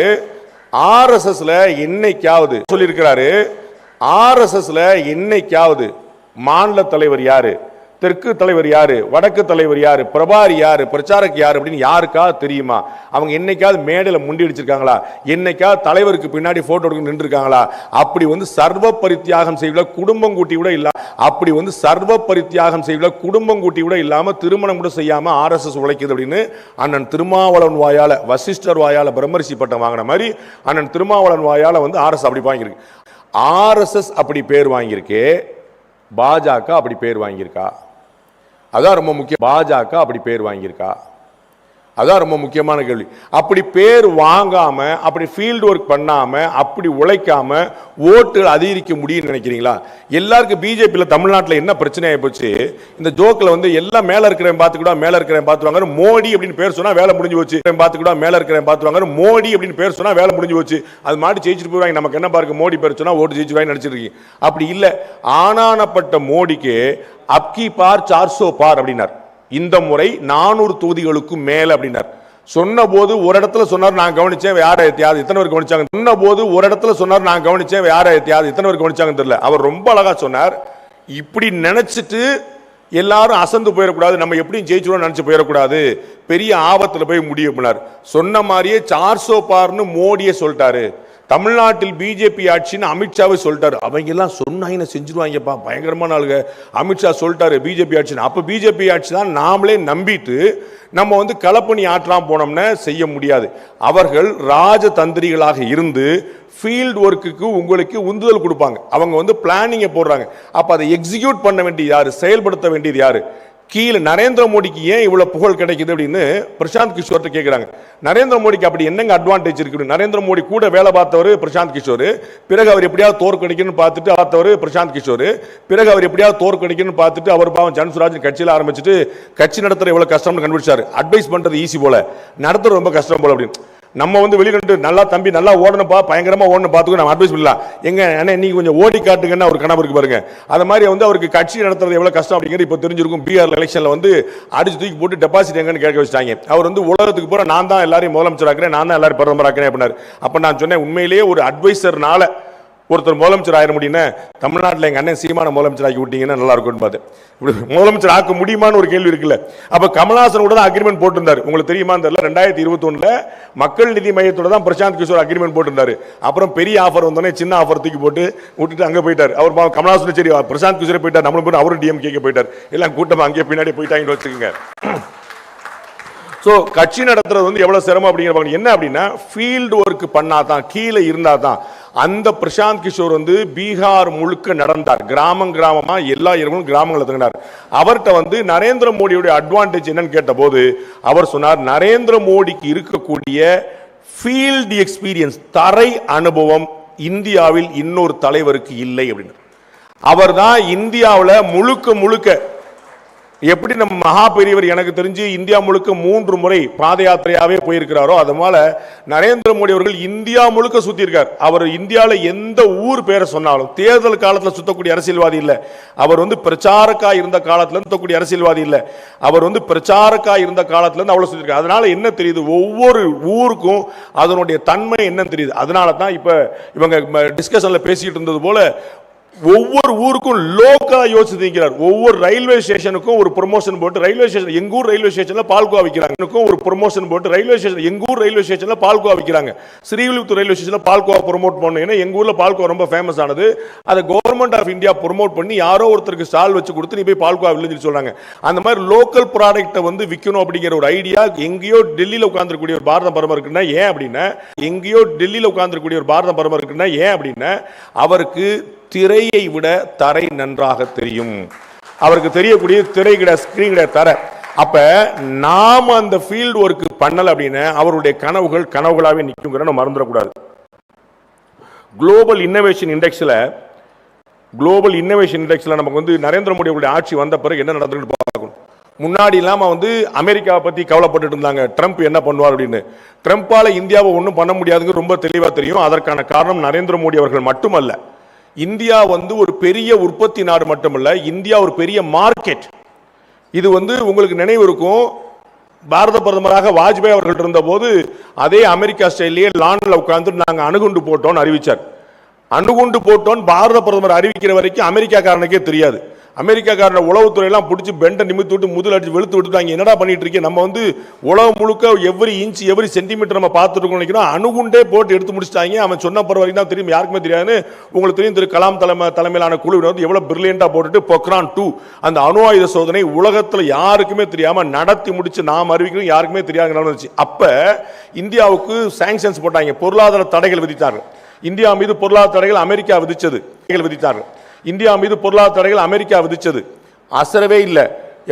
RSSல என்னைக்காவது சொல்லியிருக்கிறாரு, RSSல என்னைக்காவது மாநில தலைவர் யாரு, தெற்கு தலைவர் யாரு, வடக்கு தலைவர் யாரு, பிரபாரி யாரு, பிரச்சாரக் யாரு அப்படின்னு யாருக்காவது தெரியுமா? அவங்க என்னைக்காவது மேடையில் முண்டி அடிச்சிருக்காங்களா? என்னைக்காவது தலைவருக்கு பின்னாடி போட்டோ எடுக்க நின்று இருக்காங்களா? அப்படி வந்து சர்வ பரித்தியாகம் செய்யல, குடும்பம் கூட்டி கூட இல்ல, அப்படி வந்து சர்வ பரித்தியாகம் செய்யல, குடும்பம் கூட்டி கூட இல்லாம, திருமணம் கூட செய்யாம ஆர்எஸ்எஸ் உழைக்குது அப்படின்னு அண்ணன் திருமாவளவன் வாயால, வசிஷ்டர் வாயால பிரம்மரிஷி பட்டம் வாங்கின மாதிரி அண்ணன் திருமாவளவன் வாயால வந்து ஆர்எஸ் அப்படி வாங்கியிருக்கு. ஆர்எஸ்எஸ் அப்படி பேர் வாங்கியிருக்கு, பாஜக அப்படி பேர் வாங்கியிருக்கா? அதான் ரொம்ப முக்கியம். பாஜக அப்படி பேர் வாங்கியிருக்கா? அதான் ரொம்ப முக்கியமான கேள்வி. அப்படி பேர் வாங்காம, அப்படி ஃபீல்டு ஒர்க் பண்ணாம, அப்படி உழைக்காம ஓட்டுகள் அதிகரிக்க முடியும்னு நினைக்கிறீங்களா? எல்லாருக்கும் பிஜேபியில் தமிழ்நாட்டில் என்ன பிரச்சனை ஆயிப்போச்சு, இந்த ஜோக்கில் வந்து எல்லாம் மேல இருக்கிறவன் பார்த்துக்கூட மேல இருக்கிறவன் பார்த்துவாங்க, மோடி அப்படின்னு பேர் சொன்னா வேலை முடிஞ்சு போச்சு, பார்த்துக்கூட மேல இருக்கிறவன் பார்த்துவாங்க, மோடி அப்படின்னு பேர் சொன்னா வேலை முடிஞ்சு போச்சு, அது மாட்டி ஜெயிச்சுட்டு போவாங்க. நமக்கு என்ன பாருங்க, மோடி பேர் சொன்னா ஓட்டு ஜெயிச்சுவாங்க நினைச்சிட்டு இருக்கீங்க. அப்படி இல்லை. ஆனானப்பட்ட மோடிக்கு அப்கி பார் 400 பார் அப்படின்னார். இந்த முறை 400 தொகுதிகளுக்கும் மேல அப்படின்னார். சொன்ன போது ஒரு இடத்துல சொன்னார், நான் கவனிச்சேன், யார எத்தியாவது இத்தனை பேர் கவனிச்சாங்க. சொன்ன போது ஒரு இடத்துல சொன்னார், நான் கவனிச்சேன், யார எத்தியாவது இத்தனை பேர் கவனிச்சாங்கன்னு தெரியல. அவர் ரொம்ப அழகா சொன்னார். இப்படி நினைச்சிட்டு எல்லாரும் அசந்து போயிடக்கூடாது, நம்ம எப்படியும் ஜெயிச்சிடும் நினைச்சு போயிடக்கூடாது, பெரிய ஆபத்துல போய் முடியும் அப்படின்னார். சொன்ன மாதிரியே 400 பார்னு மோடியே சொல்லிட்டாரு. தமிழ்நாட்டில் பிஜேபி ஆட்சின்னு அமித்ஷாவை சொல்லிட்டாரு. அவங்க எல்லாம் சொன்னாங்க செஞ்சிருவாங்கப்பா, பயங்கரமான ஆளுங்க. அமித்ஷா சொல்லிட்டாரு பிஜேபி ஆட்சின்னு. அப்ப பிஜேபி ஆட்சி தான் நாமளே நம்பிட்டு நம்ம வந்து களப்பணி ஆற்றலாம் போனோம்னா செய்ய முடியாது. அவர்கள் ராஜதந்திரிகளாக இருந்து ஃபீல்ட் ஒர்க்குக்கு உங்களுக்கு உந்துதல் கொடுப்பாங்க. அவங்க வந்து பிளானிங்கை போடுறாங்க. அப்ப அதை எக்ஸிக்யூட் பண்ண வேண்டியது யாரு, செயல்படுத்த வேண்டியது யாரு? கீழே நரேந்திர மோடிக்கு ஏன் இவ்வளவு புகழ் கிடைக்குது அப்படின்னு பிரசாந்த் கிஷோர் கேட்கிறாங்க. நரேந்திர மோடிக்கு அப்படி என்னங்க அட்வான்டேஜ் இருக்கு? நரேந்திர மோடி கூட வேலை பார்த்தவர் பிரசாந்த் கிஷோர், பிறகு அவர் எப்படியாவது தோற்கடிக்கணும்னு பார்த்துட்டு பார்த்தவர் பிரசாந்த் கிஷோர், பிறகு அவர் எப்படியாவது தோற்கடிக்கணும்னு பார்த்துட்டு அவர் பாவம் ஜன்சுராஜ் கட்சியில் ஆரம்பிச்சுட்டு கட்சி நடத்துற எவ்வளவு கஷ்டம்னு கண்டுபிடிச்சாரு. அட்வைஸ் பண்றது ஈஸி போல, நடத்துறது ரொம்ப கஷ்டம் போல அப்படின்னு. நம்ம வந்து வெளியிட்டு நல்லா தம்பி நல்லா ஓடணும்ப்பா, பயங்கரமா ஓடணும் பார்த்துக்கோ நம்ம அட்வைஸ் பண்ணலாம். எங்க அண்ணா நீங்க கொஞ்சம் ஓடி காட்டுங்கன்னு ஒரு கனவு இருக்கு பாருங்க. அது மாதிரி வந்து அவருக்கு கட்சி நடத்துறது எவ்வளவு கஷ்டம் அப்படிங்கிறது இப்போ தெரிஞ்சிருக்கும். பீகார் எலெக்ஷன்ல வந்து அடிச்சு தூக்கி போட்டு டெபாசிட் எங்கன்னு கேட்க வச்சிட்டாங்க. அவர் வந்து உலகத்துக்கு போற நான் தான் எல்லாரையும் முதலமைச்சராக்கிறேன், நான் தான் எல்லாரும் பிரதமராக்கிறேன் அப்படின்னாரு. அப்ப நான் சொன்னேன், உண்மையிலேயே ஒரு அட்வைசர்னால ஒருத்தர் முதலமைச்சர் ஆயிட முடியும்னா தமிழ்நாட்டில் எங்க அண்ணன் சீமான முதலமைச்சர் ஆக்கி விட்டீங்கன்னா நல்லா இருக்கும்னு பார்த்தேன். இப்படி முதலமைச்சர் ஆக்க முடியுமான்னு ஒரு கேள்வி இருக்குல்ல. அப்ப கமல்ஹாசன் கூட தான் அக்ரிமெண்ட் போட்டிருந்தாரு. உங்களுக்கு தெரியுமா தெரியல, 2021 மக்கள் நிதி மையத்தோட தான் பிரசாந்த் கிஷோர் அக்ரிமெண்ட் போட்டிருந்தாரு. அப்புறம் பெரிய ஆஃபர் வந்தோடனே சின்ன ஆஃபர் தூக்கி போட்டு விட்டுட்டு அங்கே போயிட்டார். அவர் கமல்ஹாசன் சரி பிரசாந்த் கிஷோரே போயிட்டார், நம்மளும் போய் அவரும் டிஎம் கேட்க போயிட்டார். எல்லாம் கூட்டமா அங்கேயே பின்னாடி போயிட்டாங்கன்னு வச்சுக்கோங்க. ஸோ கட்சி நடத்துறது வந்து எவ்வளவு சிரமம் அப்படிங்கிற என்ன அப்படின்னா ஃபீல்டு ஒர்க் பண்ணாதான், கீழே இருந்தா தான். அந்த பிரசாந்த் கிஷோர் வந்து பீகார் முழுக்க நடந்தார், கிராமமா எல்லா இடங்களும் கிராமங்களை தங்கினார். அவர்கிட்ட வந்து நரேந்திர மோடியுடைய அட்வான்டேஜ் என்னன்னு கேட்ட போது அவர் சொன்னார், நரேந்திர மோடிக்கு இருக்கக்கூடிய ஃபீல்டு எக்ஸ்பீரியன்ஸ், தரை அனுபவம் இந்தியாவில் இன்னொரு தலைவருக்கு இல்லை அப்படின்னு. அவர் தான் இந்தியாவில் முழுக்க எப்படி நம்ம மகா பெரியவர் எனக்கு தெரிஞ்சு இந்தியா முழுக்க 3 முறை பாத யாத்திரையாவே போயிருக்கிறாரோ, அதனால நரேந்திர மோடி அவர்கள் இந்தியா முழுக்க சுத்தி இருக்கார். அவர் இந்தியாவில் எந்த ஊர் பேரை சொன்னாலும், தேர்தல் காலத்தில் சுத்தக்கூடிய அரசியல்வாதி இல்லை. அவர் வந்து பிரச்சாரக்கா இருந்த காலத்துல சுத்தக்கூடிய அரசியல்வாதி இல்லை. அவர் வந்து பிரச்சாரக்கா இருந்த காலத்துல இருந்து அவ்வளவு சுத்தி இருக்கார். அதனால என்ன தெரியுது, ஒவ்வொரு ஊருக்கும் அதனுடைய தன்மை என்னன்னு தெரியுது. அதனால தான் இப்ப இவங்க டிஸ்கஷன்ல பேசிட்டு இருந்தது போல ஒவ்வொரு ஊருக்கும் லோக்கலா யோசிக்கிறார். ஒவ்வொரு ரயில்வே ஸ்டேஷனுக்கும் ஒரு ப்ரொமோஷன் போட்டு, ரயில்வே ஸ்டேஷன் எங்க ஊர் ரயில்வே ஸ்டேஷன்ல பால்கோவா விற்கிறாங்க, ஒரு ப்ரொமோஷன் போட்டு ரயில்வே ஸ்டேஷன் எங்க ஊர் ரயில்வே ஸ்டேஷன்ல பால்கோவா விற்கிறாங்க. ஸ்ரீவில்லிபுத்தூர் ரயில்வே ஸ்டேஷன்ல பால்கோவா ப்ரொமோட் பண்ணணும். ஏன்னா எங்க ஊர்ல பால்கோவா ரொம்ப ஃபேமஸ் ஆனது. அதை கவர்மெண்ட் ஆஃப் இந்தியா ப்ரொமோட் பண்ணி யாரோ ஒருத்தருக்கு ஸ்டால் வச்சு கொடுத்து நீ போய் பால்கோவா வில்லேஜ் சொல்றாங்க. அந்த மாதிரி லோக்கல் ப்ராடக்ட்டை வந்து விற்கணும் அப்படிங்கிற ஒரு ஐடியா எங்கேயோ டெல்லியில உட்கார்ந்துக்கூடிய ஒரு பாரத பிரதமர் இருக்குன்னா ஏன் அப்படின்னா, எங்கேயோ டெல்லியில உட்கார்ந்துக்கூடிய ஒரு பாரத பிரதமர் இருக்குன்னா ஏன் அப்படின்னா, அவருக்கு திரையை விட தரை நன்றாக தெரியும். அவருக்கு தெரியக்கூடிய திரை கிட, ஸ்கிரீன் கிட, தரை. அப்ப நாம அந்த ஃபீல்ட் ஒர்க் பண்ணல அப்படின்னா அவருடைய கனவுகள் கனவுகளாவே நிற்குங்கிறத மறந்துடக்கூடாது. குளோபல் இன்னோவேஷன் இண்டெக்ஸ்ல நமக்கு வந்து நரேந்திர மோடி அவருடைய ஆட்சி வந்த பிறகு என்ன நடந்ததுன்னு பார்க்கணும். முன்னாடி இல்லாம வந்து அமெரிக்காவை பத்தி கவலைப்பட்டு இருந்தாங்க, ட்ரம்ப் என்ன பண்ணுவார் அப்படின்னு. ட்ரம்பால இந்தியாவை ஒன்றும் பண்ண முடியாதுங்க ரொம்ப தெளிவா தெரியும். அதற்கான காரணம் நரேந்திர மோடி அவர்கள் மட்டுமல்ல. இந்தியா வந்து ஒரு பெரிய உற்பத்தி நாடு மட்டுமல்ல, இந்தியா ஒரு பெரிய மார்க்கெட். இது வந்து உங்களுக்கு நினைவு இருக்கும், பாரத பிரதமராக வாஜ்பாய் அவர்கள் இருந்த போது அதே அமெரிக்கா ஸ்டைலே லான்ல உட்கார்ந்து நாங்கள் அணுகுண்டு போட்டோம்னு அறிவிச்சார். அணுகுண்டு போட்டோன்னு பாரத பிரதமர் அறிவிக்கிற வரைக்கும் அமெரிக்காக்காரனுக்கே தெரியாது. அமெரிக்காக்காரன உளவுத்துறை எல்லாம் பிடிச்சி பெண்டை நிமித்து விட்டு முதல் அடிச்சு வெளுத்து விட்டுட்டாங்க. என்னடா பண்ணிட்டு இருக்கேன், நம்ம வந்து உலகம் முழுக்க எவ்வரி இன்ச் எவ்வரி சென்டிமீட்டர் நம்ம பார்த்துட்டு நினைக்கிறோம். அணுகுண்டே போட்டு எடுத்து முடிச்சிட்டாங்க. அவன் சொன்ன பிற வரைக்கும் தான் தெரியும், யாருக்குமே தெரியாதுன்னு. உங்களுக்கு தெரியும், திரு கலாம் தலைமையிலான குழுவினர் வந்து எவ்வளவு பிரில்லியண்டா போட்டுட்டு பொக்ரான் 2 அந்த அணு ஆயுத சோதனை உலகத்தில் யாருக்குமே தெரியாம நடத்தி முடிச்சு நாம் அறிவிக்கிறோம், யாருக்குமே தெரியாது. அப்ப இந்தியாவுக்கு சாங்ஷன்ஸ் போட்டாங்க, பொருளாதார தடைகள் விதித்தார்கள். இந்தியா மீது பொருளாதார தடைகள் அமெரிக்கா விதித்தார்கள். இந்தியா மீது பொருளாதார தடைகள் அமெரிக்கா விதிச்சது. அசரவே இல்லை.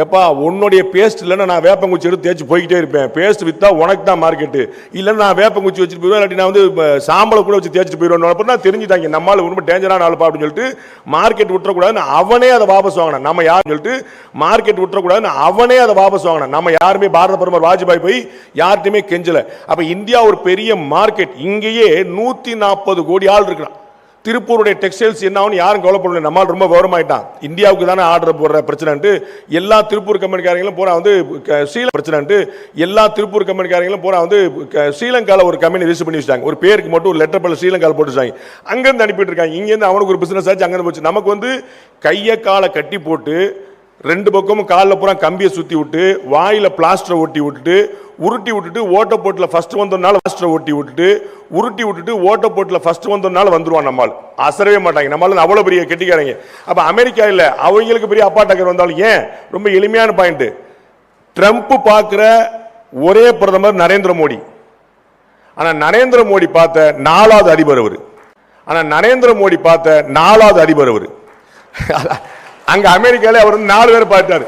எப்பா உன்னுடைய பேஸ்ட் இல்லைன்னா நான் வேப்பங்குச்சி எடுத்து தேய்ச்சி போய்கிட்டே இருப்பேன். பேஸ்ட் வித்தா உனக்கு தான் மார்க்கெட்டு, இல்லைன்னா நான் வேப்பங்குச்சி வச்சுட்டு போயிடுவேன், இல்லாட்டி நான் வந்து சாம்பலை கூட வச்சு தேய்ச்சிட்டு போயிடுவேன். அப்புறம் தெரிஞ்சுட்டாங்க நம்மளால ரொம்ப டேஞ்சரான ஆளுப்பா அப்படின்னு சொல்லிட்டு மார்க்கெட் விட்டுறக்கூடாதுன்னு அவனே அதை வாபஸ் வாங்கினான். நம்ம யாருன்னு சொல்லிட்டு மார்க்கெட் விட்டுறக்கூடாதுன்னு அவனே அதை வாபஸ் வாங்கினான். நம்ம யாருமே பாரத பிரதமர் வாஜ்பாய் போய் யார்கிட்டையுமே கெஞ்சல. அப்ப இந்தியா ஒரு பெரிய மார்க்கெட். இங்கேயே 140 கோடி ஆள் இருக்கிறான். திருப்பூருடைய டெக்ஸ்டைல்ஸ் என்ன யாரும் கவலைப்படல. நம்மால் ரொம்ப கௌரவமாயிட்டான். இந்தியாவுக்கு தானே ஆர்டர் போடுற பிரச்சனை எல்லா திருப்பூர் கம்பெனிக்காரங்களும் போறா வந்து பிரச்சனை எல்லா திருப்பூர் கம்பெனிக்காரங்களும் போறா வந்து ஸ்ரீலங்கால ஒரு கம்பெனி ரிஜிஸ்டர் பண்ணி வச்சாங்க. ஒரு பேருக்கு மட்டும் ஒரு லெட்டர் பண்ண ஸ்ரீலங்கால போட்டு வச்சாங்க. அங்கிருந்து அனுப்பிட்டு இருக்காங்க. இங்கிருந்து அவனுக்கு ஒரு பிசினஸ் ஆச்சு, அங்கிருந்து போச்சு. நமக்கு வந்து கையை காலை கட்டி போட்டு 2 பக்கமும் காலில் பூரா கம்பியை சுத்தி விட்டு வாயில பிளாஸ்டரை ஒட்டி விட்டுட்டு உருட்டி விட்டுட்டு ஓட்டப்போட்டில் ஃபர்ஸ்ட் வந்தனால பிளாஸ்டரை ஒட்டி விட்டுட்டு உருட்டி விட்டுட்டு ஓட்டப்போட்டில் ஃபர்ஸ்ட் வந்தனால வந்துருவான். நம்மால் அசரவே மாட்டாங்க. நம்மளால அவ்வளவு பெரிய கெட்டிக்காரங்க. அப்ப அமெரிக்கா இல்ல, அவங்களுக்கு பெரிய அப்பா டக்கர் வந்தாலும் ஏன் ரொம்ப எளிமையான பாயிண்ட். ட்ரம்ப் பார்க்கிற ஒரே பிரதமர் நரேந்திர மோடி. ஆனா நரேந்திர மோடி பார்த்த 4வது அதிபர் அவரு. அங்க அமெரிக்கால அவர் 4 பேர் பார்த்தாரு.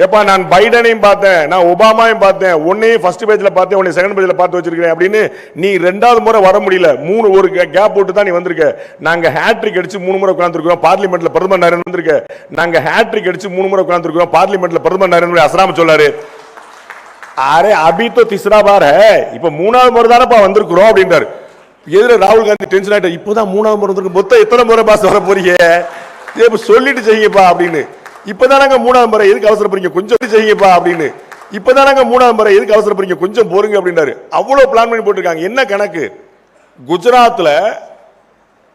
எப்பா நான் பைடனையும் பார்த்தேன், நான் ஒபாமாவையும் பார்த்தேன், உன்னையும் ஃபர்ஸ்ட் பேஜ்ல பார்த்தேன், உன்னை செகண்ட் பேஜ்ல பார்த்து வச்சிருக்கேன் அப்படின்னு. நீ 2வது முறை வர முடியல, 3 ஒரு கேப் போட்டு தான் நீ வந்திருக்க. நாங்க ஹேட்ரிக் அடிச்சு 3 முறை உட்கார்ந்துருக்கோம் பார்லிமெண்ட்ல. பிரதமர் நரேந்திர வந்திருக்க. நாங்க ஹேட்ரிக் அடிச்சு 3 முறை உட்கார்ந்துருக்கோம் பார்லிமெண்ட்ல. பிரதமர் நரேந்திர அசராம சொல்லாரு, அரே அபி தோ தீசரா பார் ஹை, இப்ப 3வது முறை தானப்பா வந்திருக்கிறோம் அப்படின்றாரு. எதிர ராகுல் காந்தி டென்ஷன் ஆயிட்டார். இப்பதான் 3வது முறை வந்திருக்கு, மொத்தம் எத்தனை முறை பாஸ் வர போறீங்க, சொல்லிட்டு செய்யுங்கப்பா அப்படின்னு. இப்பதானாங்க 3வது முறை, எதுக்கு அவசரப்படுறீங்க, கொஞ்சம் செய்யுங்கப்பா அப்படின்னு. இப்பதானாங்க 3வது முறை, எதுக்கு அவசரப்படுறீங்க, கொஞ்சம் போருங்க அப்படின்னாரு. அவ்வளவு பிளான் பண்ணி போட்டிருக்காங்க. என்ன கணக்கு, குஜராத்ல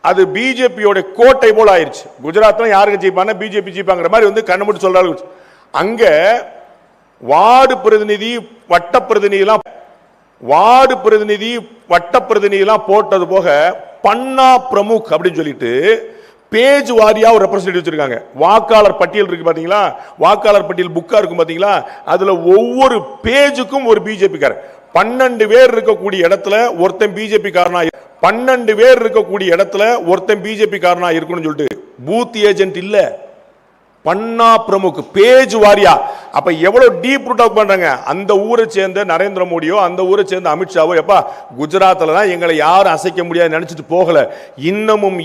அது பிஜேபியோட கோட்டை போல ஆயிருச்சு. குஜராத்ல யாருக்கு ஜெயிப்பாங்க, பிஜேபி ஜெயிப்பாங்கிற மாதிரி வந்து கண்ணு மட்டும் சொல்றாங்க. அங்க வார்டு பிரதிநிதி வட்ட பிரதிநிதிலாம் போட்டது போக பன்னா பிரமுக் அப்படின்னு சொல்லிட்டு பேஜ் வாரியா ஒரு ரெப்ரசன்டேட்டிவ் வச்சிருக்காங்க. வாக்காளர் பட்டியல் இருக்கு பாத்தீங்களா, வாக்காளர் பட்டியல் புக்கா இருக்கும் பாத்தீங்களா, அதுல ஒவ்வொரு பேஜுக்கும் ஒரு பிஜேபி காரர். 12 பேர் இருக்கக்கூடிய இடத்துல ஒருத்தன் பிஜேபி காரனா, 12 பேர் இருக்கக்கூடிய இடத்துல ஒருத்தன் பிஜேபி காரனா இருக்கணும்னு சொல்லிட்டு பூத் ஏஜென்ட் இல்ல, பன்னா பிரமுக் பேஜ் வாரியா. அப்ப எவ்வளவு டீப் ரூட் அவுட் பண்றாங்க. அந்த ஊரை சேர்ந்த நரேந்திர மோடியோ அந்த ஊரை சேர்ந்த அமித்ஷாவோ எப்பா குஜராத்ல தான் எங்களை யாரும் அசைக்க முடியாது நினைச்சிட்டு போகல, இன்னமும்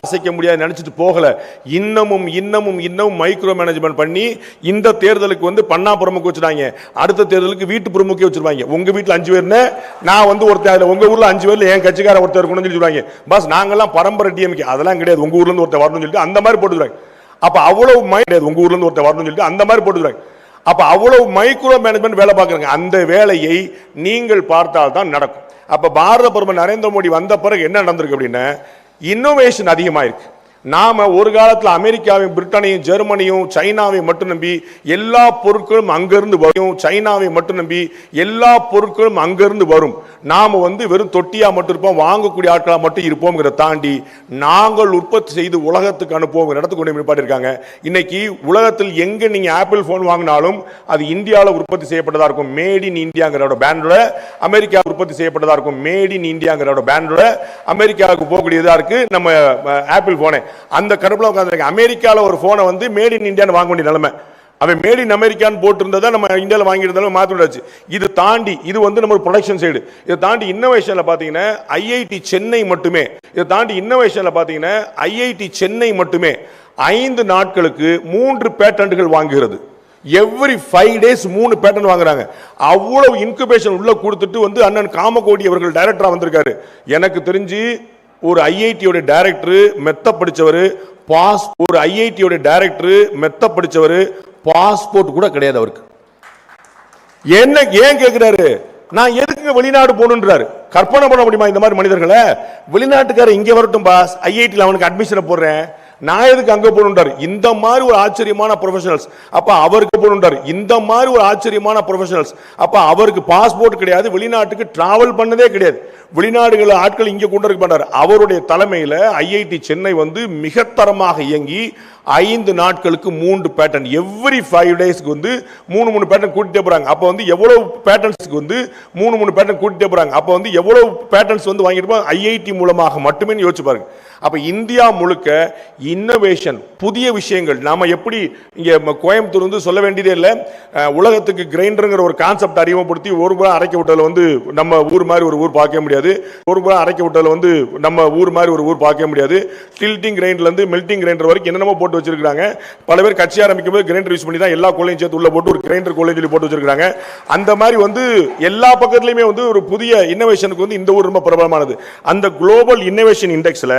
அசைக்க முடியாது நினைச்சிட்டு போகல, இன்னமும் மைக்ரோ மேனேஜ்மெண்ட் பண்ணி இந்த தேர்தலுக்கு வந்து பன்னா பிரமுக் வச்சுட்டாங்க. அடுத்த தேர்தலுக்கு வீட்டு பிரமுக்கே வச்சிருவாங்க. உங்க வீட்டுல 5 பேர்னு நான் வந்து ஒருத்தர், உங்க ஊர்ல 5 பேர்ல என் கட்சிக்கார ஒருத்தர் இருக்கணும்னு சொல்லிடுவாங்க. பஸ் நாங்கெல்லாம் பரம்பரை டிஎம்கே, அதெல்லாம் கிடையாது, உங்க ஊர்ல இருந்து ஒருத்தர் வரணும்னு சொல்லிட்டு அந்த மாதிரி போட்டுருவாங்க. அப்ப அவ்வளவு உங்க ஊர்ல இருந்து ஒருத்தர் வரணும்னு சொல்லிட்டு அந்த மாதிரி போட்டுருவாங்க. அப்ப அவ்வளவு மைக்ரோ மேனேஜ்மெண்ட் வேலை பார்க்கறாங்க. அந்த வேலையை நீங்கள் பார்த்தால் தான் நடக்கும். அப்ப பாரத பிரதமர் நரேந்திர மோடி வந்த பிறகு என்ன நடந்திருக்கு அப்படின்னா, இன்னோவேஷன் அதிகமாயிருக்கு. நாம ஒரு காலத்தில் அமெரிக்காவையும் பிரிட்டனையும் ஜெர்மனியும் சைனாவையும் மட்டும் நம்பி எல்லா பொருட்களும் அங்கிருந்து வரும், சைனாவை மட்டும் நம்பி எல்லா பொருட்களும் அங்கிருந்து வரும். நாம வந்து வெறும் தொட்டியா மட்டும் இருப்போம், வாங்கக்கூடிய ஆட்களா மட்டும் இருப்போம்ங்கிறத தாண்டி நாங்கள் உற்பத்தி செய்து உலகத்துக்கு அனுப்புவோம் இடத்துக்கு கொண்டு நிப்பாட்டி இருக்காங்க. இன்னைக்கு உலகத்தில் எங்க நீங்க ஆப்பிள் போன் வாங்கினாலும் அது இந்தியாவில் உற்பத்தி செய்யப்பட்டதா இருக்கும், மேட் இன் இந்தியாங்கிற பேண்டோட. அமெரிக்கா உற்பத்தி செய்யப்பட்டதா இருக்கும், மேட் இன் இந்தியாங்கிற பேண்டோட. அமெரிக்காவுக்கு போகக்கூடியதா இருக்கு நம்ம ஆப்பிள் போனே. அந்த கருப்புல உட்கார்ந்து அமெரிக்கால ஒரு போனை வந்து மேட் இன் இந்தியா வாங்க வேண்டிய நிலைமை. அவன் மேட் இன் அமெரிக்கான்னு போட்டு இருந்ததை நம்ம இந்தியாவில் வாங்கியிருந்தாலும் மாற்றிவிடாச்சு. இது தாண்டி இது வந்து நம்ம ப்ரொடக்ஷன் சைடு. இதை தாண்டி இன்னோவேஷன்ல பாத்தீங்கன்னா ஐஐடி சென்னை மட்டுமே, இதை தாண்டி இன்னோவேஷன்ல பாத்தீங்கன்னா ஐஐடி சென்னை மட்டுமே 5 நாட்களுக்கு 3 பேட்டன்ட்கள் வாங்குகிறது. எவ்ரி 5 days 3 பேட்டன்ட் வாங்குறாங்க. அவ்வளவு இன்குபேஷன் உள்ள கொடுத்துட்டு வந்து அண்ணன் காமகோடி அவர்கள் டைரக்டரா வந்திருக்காரு. எனக்கு தெரிஞ்சு ஒரு ஐஐடியோட டைரக்டர் மெத்த படிச்சவர், ஒரு ஐஐடியோட டைரக்டர் மெத்த படிச்சவர், பாஸ்போர்ட் கூட கிடையாது அவருக்கு. என்ன ஏன் கேட்கிறாரு, நான் எதுக்கு வெளிநாடு போகணுன்றாரு. கற்பனை பண்ண முடியுமா இந்த மாதிரி மனிதர்களை? வெளிநாட்டுக்காரர் இங்க வரட்டும் பாஸ், ஐஐடியில் அவனுக்கு அட்மிஷனை போடுறேன், நான் எதுக்கு அங்க போகணுன்றாரு. இந்த மாதிரி ஒரு ஆச்சரியமான ப்ரொஃபஷனல்ஸ், அப்ப அவருக்கு போகணுன்றாரு. இந்த மாதிரி ஒரு ஆச்சரியமான ப்ரொஃபஷனல்ஸ், அப்ப அவருக்கு பாஸ்போர்ட் கிடையாது, வெளிநாட்டுக்கு டிராவல் பண்ணதே கிடையாது, வெளிநாடுகள் ஆட்கள் இங்க கொண்டு இருக்க மாட்டார். அவருடைய தலைமையில் ஐஐடி சென்னை வந்து மிக தரமாக இயங்கி 5 நாட்களுக்கு 3 பேட்டன், எவ்ரி 5 டேஸ்க்கு வந்து 3 பேட்டன் கூட்டிட்டே போறாங்க. அப்ப வந்து எவ்வளவு பேட்டன்ஸ்க்கு வந்து 3 பேட்டன் கூட்டிட்டே போறாங்க. அப்ப வந்து எவ்வளவு பேட்டன்ஸ் வந்து வாங்கிட்டு ஐஐடி மூலமாக மட்டுமே யோசிச்சு பாருங்க. அப்ப இந்தியா முழுக்க இன்னோவேஷன், புதிய விஷயங்கள். நாம எப்படி இங்க கோயம்புத்தூர் வந்து சொல்ல வேண்டியதே இல்லை, உலகத்துக்கு கிரைண்டருங்கிற ஒரு கான்செப்ட் அறிமுகப்படுத்தி ஒரு புறம் அரைக்க விட்டதில் வந்து நம்ம ஊர் மாதிரி ஒரு ஊர் பார்க்க முடியாது, ஒரு புறம் அரைக்க விட்டதில் வந்து நம்ம ஊர் மாதிரி ஒரு ஊர் பார்க்க முடியாது. டில்ட்டிங் கிரைண்டர்ல இருந்து மெல்டிங் கிரைண்டர் வரைக்கும் என்னென்னமோ போட்டு வச்சிருக்காங்க. பல பேர் கட்சி ஆரம்பிக்கும் போது கிரைண்டர் யூஸ் பண்ணி தான் எல்லா கோலையும் சேர்த்து உள்ள போட்டு ஒரு கிரைண்டர் கோலையும் சொல்லி போட்டு வச்சிருக்காங்க. அந்த மாதிரி வந்து எல்லா பக்கத்துலயுமே வந்து ஒரு புதிய இன்னோவேஷனுக்கு வந்து இந்த ஊர் ரொம்ப பிரபலமானது. அந்த குளோபல் இன்னோவேஷன் இண்டெக்ஸ்ல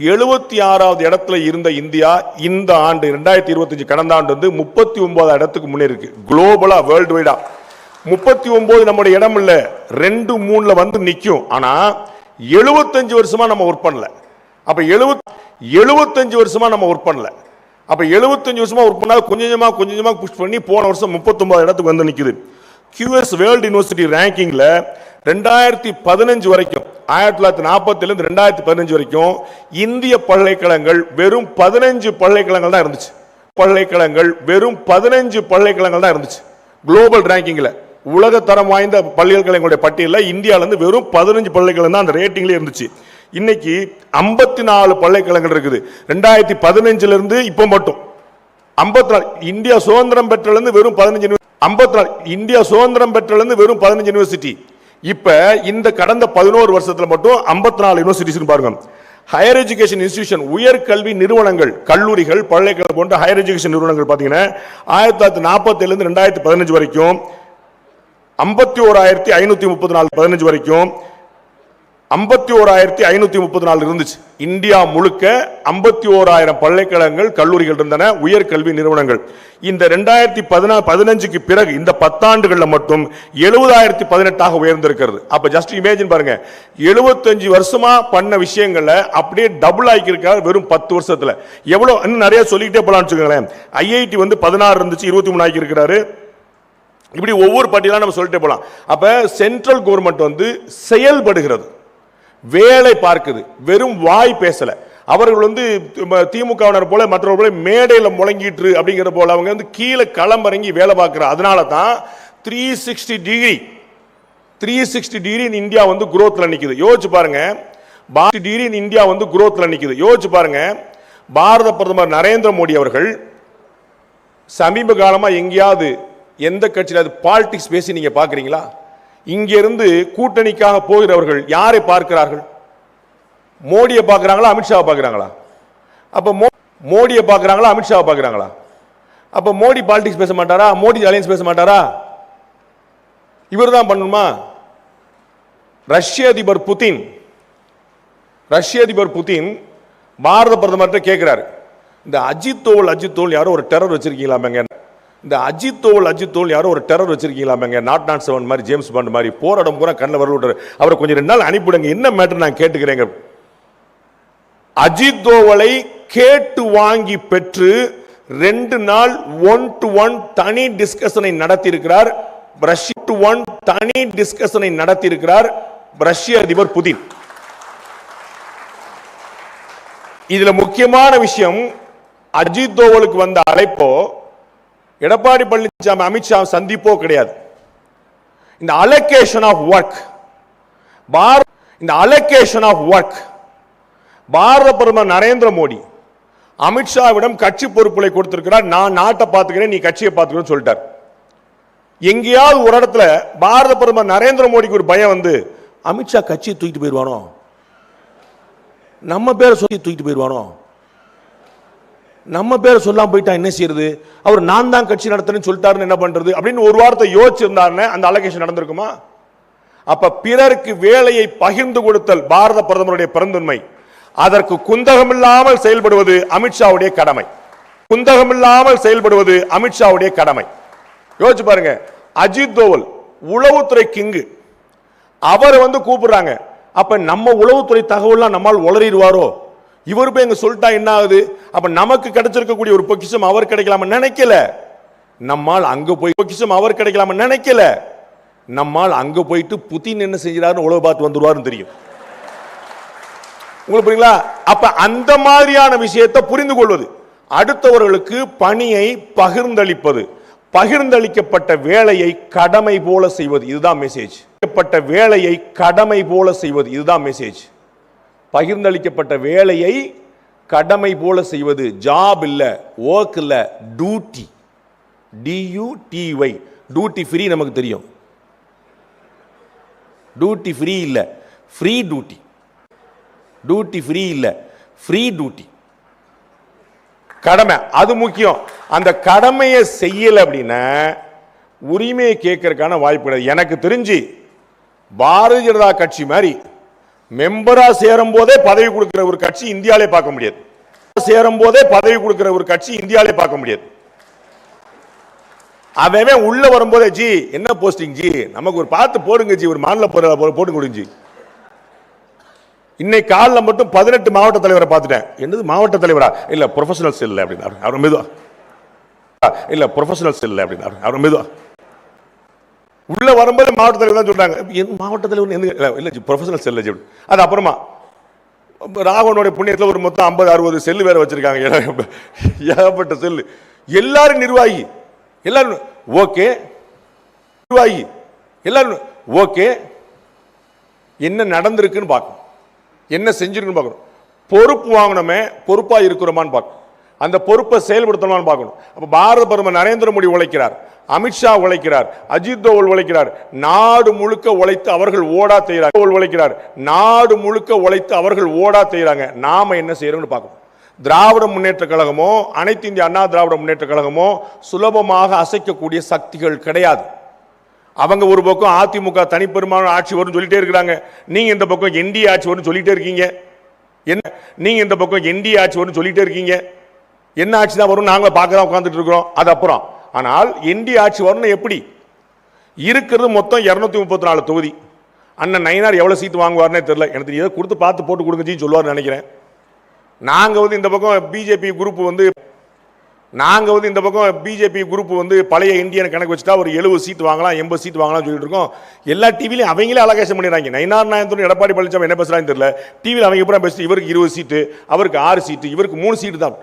76வது இடத்துல இருந்த இந்தியா இந்த ஆண்டு 2025 கடந்த ஆண்டு வந்து 39வது இடத்துக்கு முன்னேறி குளோபலா, வேர்ல்டு வைடா 39 நம்முடைய இடம் இல்ல, 2, 3ல வந்து நிக்கும். ஆனா 75 வருஷமா நம்ம ஒர்க் பண்ணல. அப்ப 75 வருஷமா நம்ம ஒர்க் பண்ணல. அப்ப 75 வருஷமா ஒர்க் பண்ணா கொஞ்சமா புஷ் பண்ணி போன வருஷம் 39 இடத்துக்கு வந்து நிக்குது. QS வேர்ல்டு யூனிவர்சிட்டி ரேங்கிங்ல 2015 வரைக்கும், 1947 இருந்து 2015 வரைக்கும் இந்திய பல்கலைக்கழகங்கள் வெறும் 15 பல்கலைக்கழகங்கள் தான் இருந்துச்சு. வெறும் 15 பல்கலைக்கழகங்கள் தான் இருந்துச்சு குளோபல் ரேங்கிங்ல. உலக தரம் வாய்ந்த பல்கலைக்கழகங்களுடைய பட்டியலில் இந்தியாவில இருந்து வெறும் 15 பல்கலைக்கழகம் தான் அந்த ரேட்டிங்ல இருந்துச்சு. இன்னைக்கு 54 பல்கலைக்கழகங்கள் இருக்குது. 2015 இருந்து இப்ப மட்டும் 54. இந்தியா சுதந்திரம் பெற்றிலிருந்து வெறும் 15 யூனிவர்சிட்டி. இப்ப இந்த கடந்த 11 வருஷத்துல மட்டும் 54 யூனிவர்சிட்டிஸ் பாருங்க. ஹையர் எஜுகேஷன் இன்ஸ்டிடியூஷன், உயர்கல்வி நிறுவனங்கள், கல்லூரிகள், பல்கலைக்கழகம் போன்ற ஹையர் எஜுகேஷன் நிறுவனங்கள் பாத்தீங்கன்னா 1947 இருந்து 2015 வரைக்கும் 51,534, 15 வரைக்கும் 51,534 இருந்துச்சு. இந்தியா முழுக்க 51,000 பல்கலைக்கழகங்கள், கல்லூரிகள் இருந்தன, உயர்கல்வி நிறுவனங்கள். இந்த 2015க்கு பிறகு இந்த 10 ஆண்டுகள்ல மட்டும் 70,018 உயர்ந்திருக்கிறது. அப்ப ஜஸ்ட் இமேஜின் பாருங்க, 75 வருஷமா பண்ண விஷயங்களை அப்படியே டபுள் ஆக்கியிருக்காரு வெறும் 10 வருஷத்துல. எவ்வளவு இன்னும் நிறைய சொல்லிக்கிட்டே போலாம்னு வச்சுக்கோங்களேன். ஐஐடி வந்து 16 இருந்துச்சு, 23 ஆக்கி இருக்கிறாரு. இப்படி ஒவ்வொரு பட்டியலா நம்ம சொல்லிட்டே போலாம். அப்ப சென்ட்ரல் கவர்மெண்ட் வந்து செயல்படுகிறது, வேலை பார்க்குது, வெறும் வாய் பேசல. அவர்கள் வந்து திமுகவினர் போல மற்றவர்கள் போல மேடையில் முழங்கிட்டு அப்படிங்கிற போல அவங்க வந்து கீழே களமிறங்கி வேலை பார்க்கிற. அதனால தான் 360 டிகிரி இந்தியா வந்து குரோத்ல நிக்குது. யோசிச்சு பாருங்க, இந்தியா வந்து குரோத்ல நிக்குது. யோசிச்சு பாருங்க, பாரத பிரதமர் நரேந்திர மோடி அவர்கள் சமீப காலமா எங்கேயாவது எந்த கட்சியில பாலிடிக்ஸ் பேசி நீங்க பாக்குறீங்களா? இங்கிருந்து கூட்டணிக்காக போகிறவர்கள் யாரை பார்க்கிறார்கள்? மோடியை பார்க்கிறாங்களா, அமித்ஷாவை பார்க்கிறாங்களா? அப்ப மோடியை பார்க்கிறாங்களா, அமித்ஷாவை பார்க்கிறாங்களா? அப்ப மோடி பாலிடிக்ஸ் பேச மாட்டாரா? மோடி அலையன்ஸ் பேச மாட்டாரா? இவர் தான் பண்ணணுமா? ரஷ்ய அதிபர் புதின் பாரத பிரதமர்கிட்ட கேட்கிறாரு, இந்த அஜித் தோவல் யாரோ ஒரு டெரர் வச்சிருக்கீங்களாமேங்க, இந்த அஜித் தோவல் யாரோ ஒரு டெரர் வச்சிருக்கீங்களாமேங்க, 007 மாதிரி, ஜேம்ஸ் பாண்ட் மாதிரி போராடம் பூரா கண்ணில் வரல விட்டாரு, அவரை கொஞ்சம் 2 நாள் அனுப்பிடுங்க, என்ன மேட்டர் நான் கேட்டுக்கிறேங்க. அஜித் தோவலை கேட்டு வாங்கி பெற்று 2 நாள் 1-to-1 தனி டிஸ்கஷனை நடத்தியிருக்கிறார் ரஷ்ய அதிபர் புதின். இதுல முக்கியமான விஷயம், அஜித் தோவலுக்கு வந்த அழைப்போ எடப்பாடி பழனிசாமி அமித்ஷா சந்திப்போ கிடையாது. இந்த அலோகேஷன் ஆஃப் ஒர்க் பாரத பிரதமர் நரேந்திர மோடி அமித்ஷாவிடம் கட்சி பொறுப்புகளை கொடுத்திருக்கிறார். நான் நாட்டை பார்த்துக்கிறேன், நீ கட்சியை பார்த்துக்கிறேன்னு சொல்லிட்டார். எங்கேயாவது ஒரு இடத்துல பாரத பிரதமர் நரேந்திர மோடிக்கு ஒரு பயம் வந்து, அமித்ஷா கட்சியை தூக்கிட்டு போயிடுவானோ, நம்ம பேரை சொல்லி தூக்கிட்டு போயிடுவானோ, நம்ம பேரை சொல்லாம போயிட்டா என்ன செய்யறது, அவர் நான் தான் கட்சி நடத்துறேன்னு சொல்லிட்டாருன்னு என்ன பண்றது அப்படின்னு ஒரு வார்த்தை யோசிச்சிருந்தாருன்னு அந்த அலோகேஷன் நடந்திருக்குமா? அப்ப பிறருக்கு வேலையை பகிர்ந்து கொடுத்தல் பாரத பிரதமருடைய பெருந்தன்மை. அதற்கு குந்தகமில்லாமல் செயல்படுவது அமித்ஷாவுடைய கடமை. யோசிச்சு பாருங்க, அஜித் தோவல் உளவுத்துறை கிங்கு, அவரை கூப்பிடுறாங்க. அப்ப நம்ம உளவுத்துறை தகவல்லாம் நம்மால் உளறிடுவாரோ? இவர் போய் எங்க சொல்லிட்டா என்ன ஆகுது? அப்ப நமக்கு கிடைச்சிருக்கக்கூடிய ஒரு பொக்கிஷம் அவர் கிடைக்கலாம நினைக்கல. நம்மால் அங்க போய் பொக்கிஷம் அவர் கிடைக்கலாம நினைக்கல. நம்மால் அங்க போயிட்டு புதின் என்ன செய்யறாருன்னு உளவு பார்த்து வந்துருவாருன்னு தெரியும். உங்களுக்கு புரியுங்களா? அப்ப அந்த மாதிரியான விஷயத்தை புரிந்து கொள்வது, அடுத்தவர்களுக்கு பணியை பகிர்ந்தளிப்பது, பகிர்ந்தளிக்கப்பட்ட வேலையை கடமை போல செய்வது, இதுதான் மெசேஜ். வேலையை கடமை போல செய்வது, இதுதான் மெசேஜ். பகிர்ந்தளிக்கப்பட்ட வேலையை கடமை போல செய்வது, ஜாப் இல்ல, ஒர்க் இல்ல, டியூட்டி. DUTY, டியூட்டி ஃப்ரீ நமக்கு தெரியும். டியூட்டி ஃப்ரீ இல்ல, ஃப்ரீ டியூட்டி. டியூட்டி ஃப்ரீ இல்ல, ஃப்ரீ டியூட்டி. கடமை, அது முக்கியம். அந்த கடமையை செய்யல அப்படின்னா உரிமையை கேட்கறதுக்கான வாய்ப்பு கிடையாது. எனக்கு தெரிஞ்சு பாரதிய ஜனதா கட்சி மாதிரி மெம்பரா சேரும் போதே பதவி கொடுக்கிற ஒரு கட்சி இந்தியாவிலே பார்க்க முடியாது. சேரும் போதே பதவி கொடுக்கிற ஒரு கட்சி இந்தியாவிலே பார்க்க முடியாது. அவன் உள்ள வரும்போதே ஜி என்ன போஸ்டிங் ஜி, நமக்கு ஒரு பார்த்து போடுங்க ஜி, ஒரு மாநில போட்டு கொடுங்க ஜி. இன்னைக்கு காலில் மட்டும் 18 மாவட்ட தலைவரை பார்த்துட்டேன். என்னது மாவட்ட தலைவரா? இல்ல ப்ரொஃபஷனல்ஸ் இல்லை அப்படின்னாரு. அவர் மெதுவா இல்ல ப்ரொஃபஷனல்ஸ் இல்லை அப்படின்னாரு. அவர் மெதுவா உள்ள வரும்போது மாவட்ட தலைவர் தான் சொல்றாங்க. மாவட்ட தலைவர் இல்ல ப்ரொஃபஷனல்ஸ் இல்லை ஜி. அது அப்புறமா ராகவனுடைய புண்ணியத்தில் ஒரு மொத்தம் 50-60 செல்லு வேற வச்சிருக்காங்க. ஏகப்பட்ட செல்லு. எல்லாரும் நிர்வாகி, எல்லாரும் ஓகே, நிர்வாகி எல்லாரும் ஓகே. என்ன நடந்திருக்குன்னு பார்க்கணும், என்ன செஞ்சிருக்குன்னு பார்க்கணும். பொறுப்பு வாங்கணுமே, பொறுப்பா இருக்கிறோமான்னு பார்க்கணும், அந்த பொறுப்பை செயல்படுத்தணுமான்னு பார்க்கணும். அப்ப பாரத பிரதமர் நரேந்திர மோடி உழைக்கிறார், அமித்ஷா உழைக்கிறார், அஜித் தோவல் உழைக்கிறார், நாடு முழுக்க உழைத்து அவர்கள் ஓடா செய்யறாங்க. உழைக்கிறார், நாடு முழுக்க உழைத்து அவர்கள் ஓடா செய்யறாங்க. நாம என்ன செய்யறோம்னு பார்க்கணும். திராவிட முன்னேற்ற கழகமோ அனைத்து இந்திய அண்ணா திராவிட முன்னேற்ற கழகமோ சுலபமாக அசைக்கக்கூடிய சக்திகள் கிடையாது. அவங்க ஒரு பக்கம் அதிமுக தனிப்பெரும்பான்மை ஆட்சி வரும்னு சொல்லிட்டே இருக்கிறாங்க. நீங்க இந்த பக்கம் என்டிஏ ஆட்சி வரும்னு சொல்லிட்டே இருக்கீங்க. என்ன நீங்க இந்த பக்கம் என்டிஏ ஆட்சி வரும்னு சொல்லிட்டே இருக்கீங்க. என்ன ஆட்சி தான் வரும் நாங்க பார்க்க தான் உட்கார்ந்துட்டு இருக்கிறோம். அது அப்புறம். ஆனால் என்டிஏ ஆட்சி வரணும் எப்படி? இருக்கிறது மொத்தம் 234 தொகுதி. அண்ணன் நயினார் எவ்வளவு சீட் வாங்குவார்னே தெரியல. எனக்கு ஏதோ கொடுத்து பார்த்து போட்டு கொடுங்கன்னு சொல்லுவார் நினைக்கிறேன். நாங்க இந்த பக்கம் பிஜேபி குரூப் இந்த பக்கம் பிஜேபி குரூப் பழைய இந்தியன் கணக்கு வச்சுட்டா ஒரு 70 சீட் வாங்கலாம், 80 சீட் வாங்கலாம் சொல்லிட்டு இருக்கோம். எல்லா டிவிலையும் அவங்களே அலகேஷன் பண்ணிடுறாங்க. நயினார் நாயந்தூர் எடப்பாடி பழனிசாமி என்ன பேசுறான்னு தெரியல. டிவியில் அவங்க பூரா பேசிட்டு இவருக்கு 20 சீட்டு, அவருக்கு 6 சீட்டு, இவருக்கு 3 சீட்டு தான்.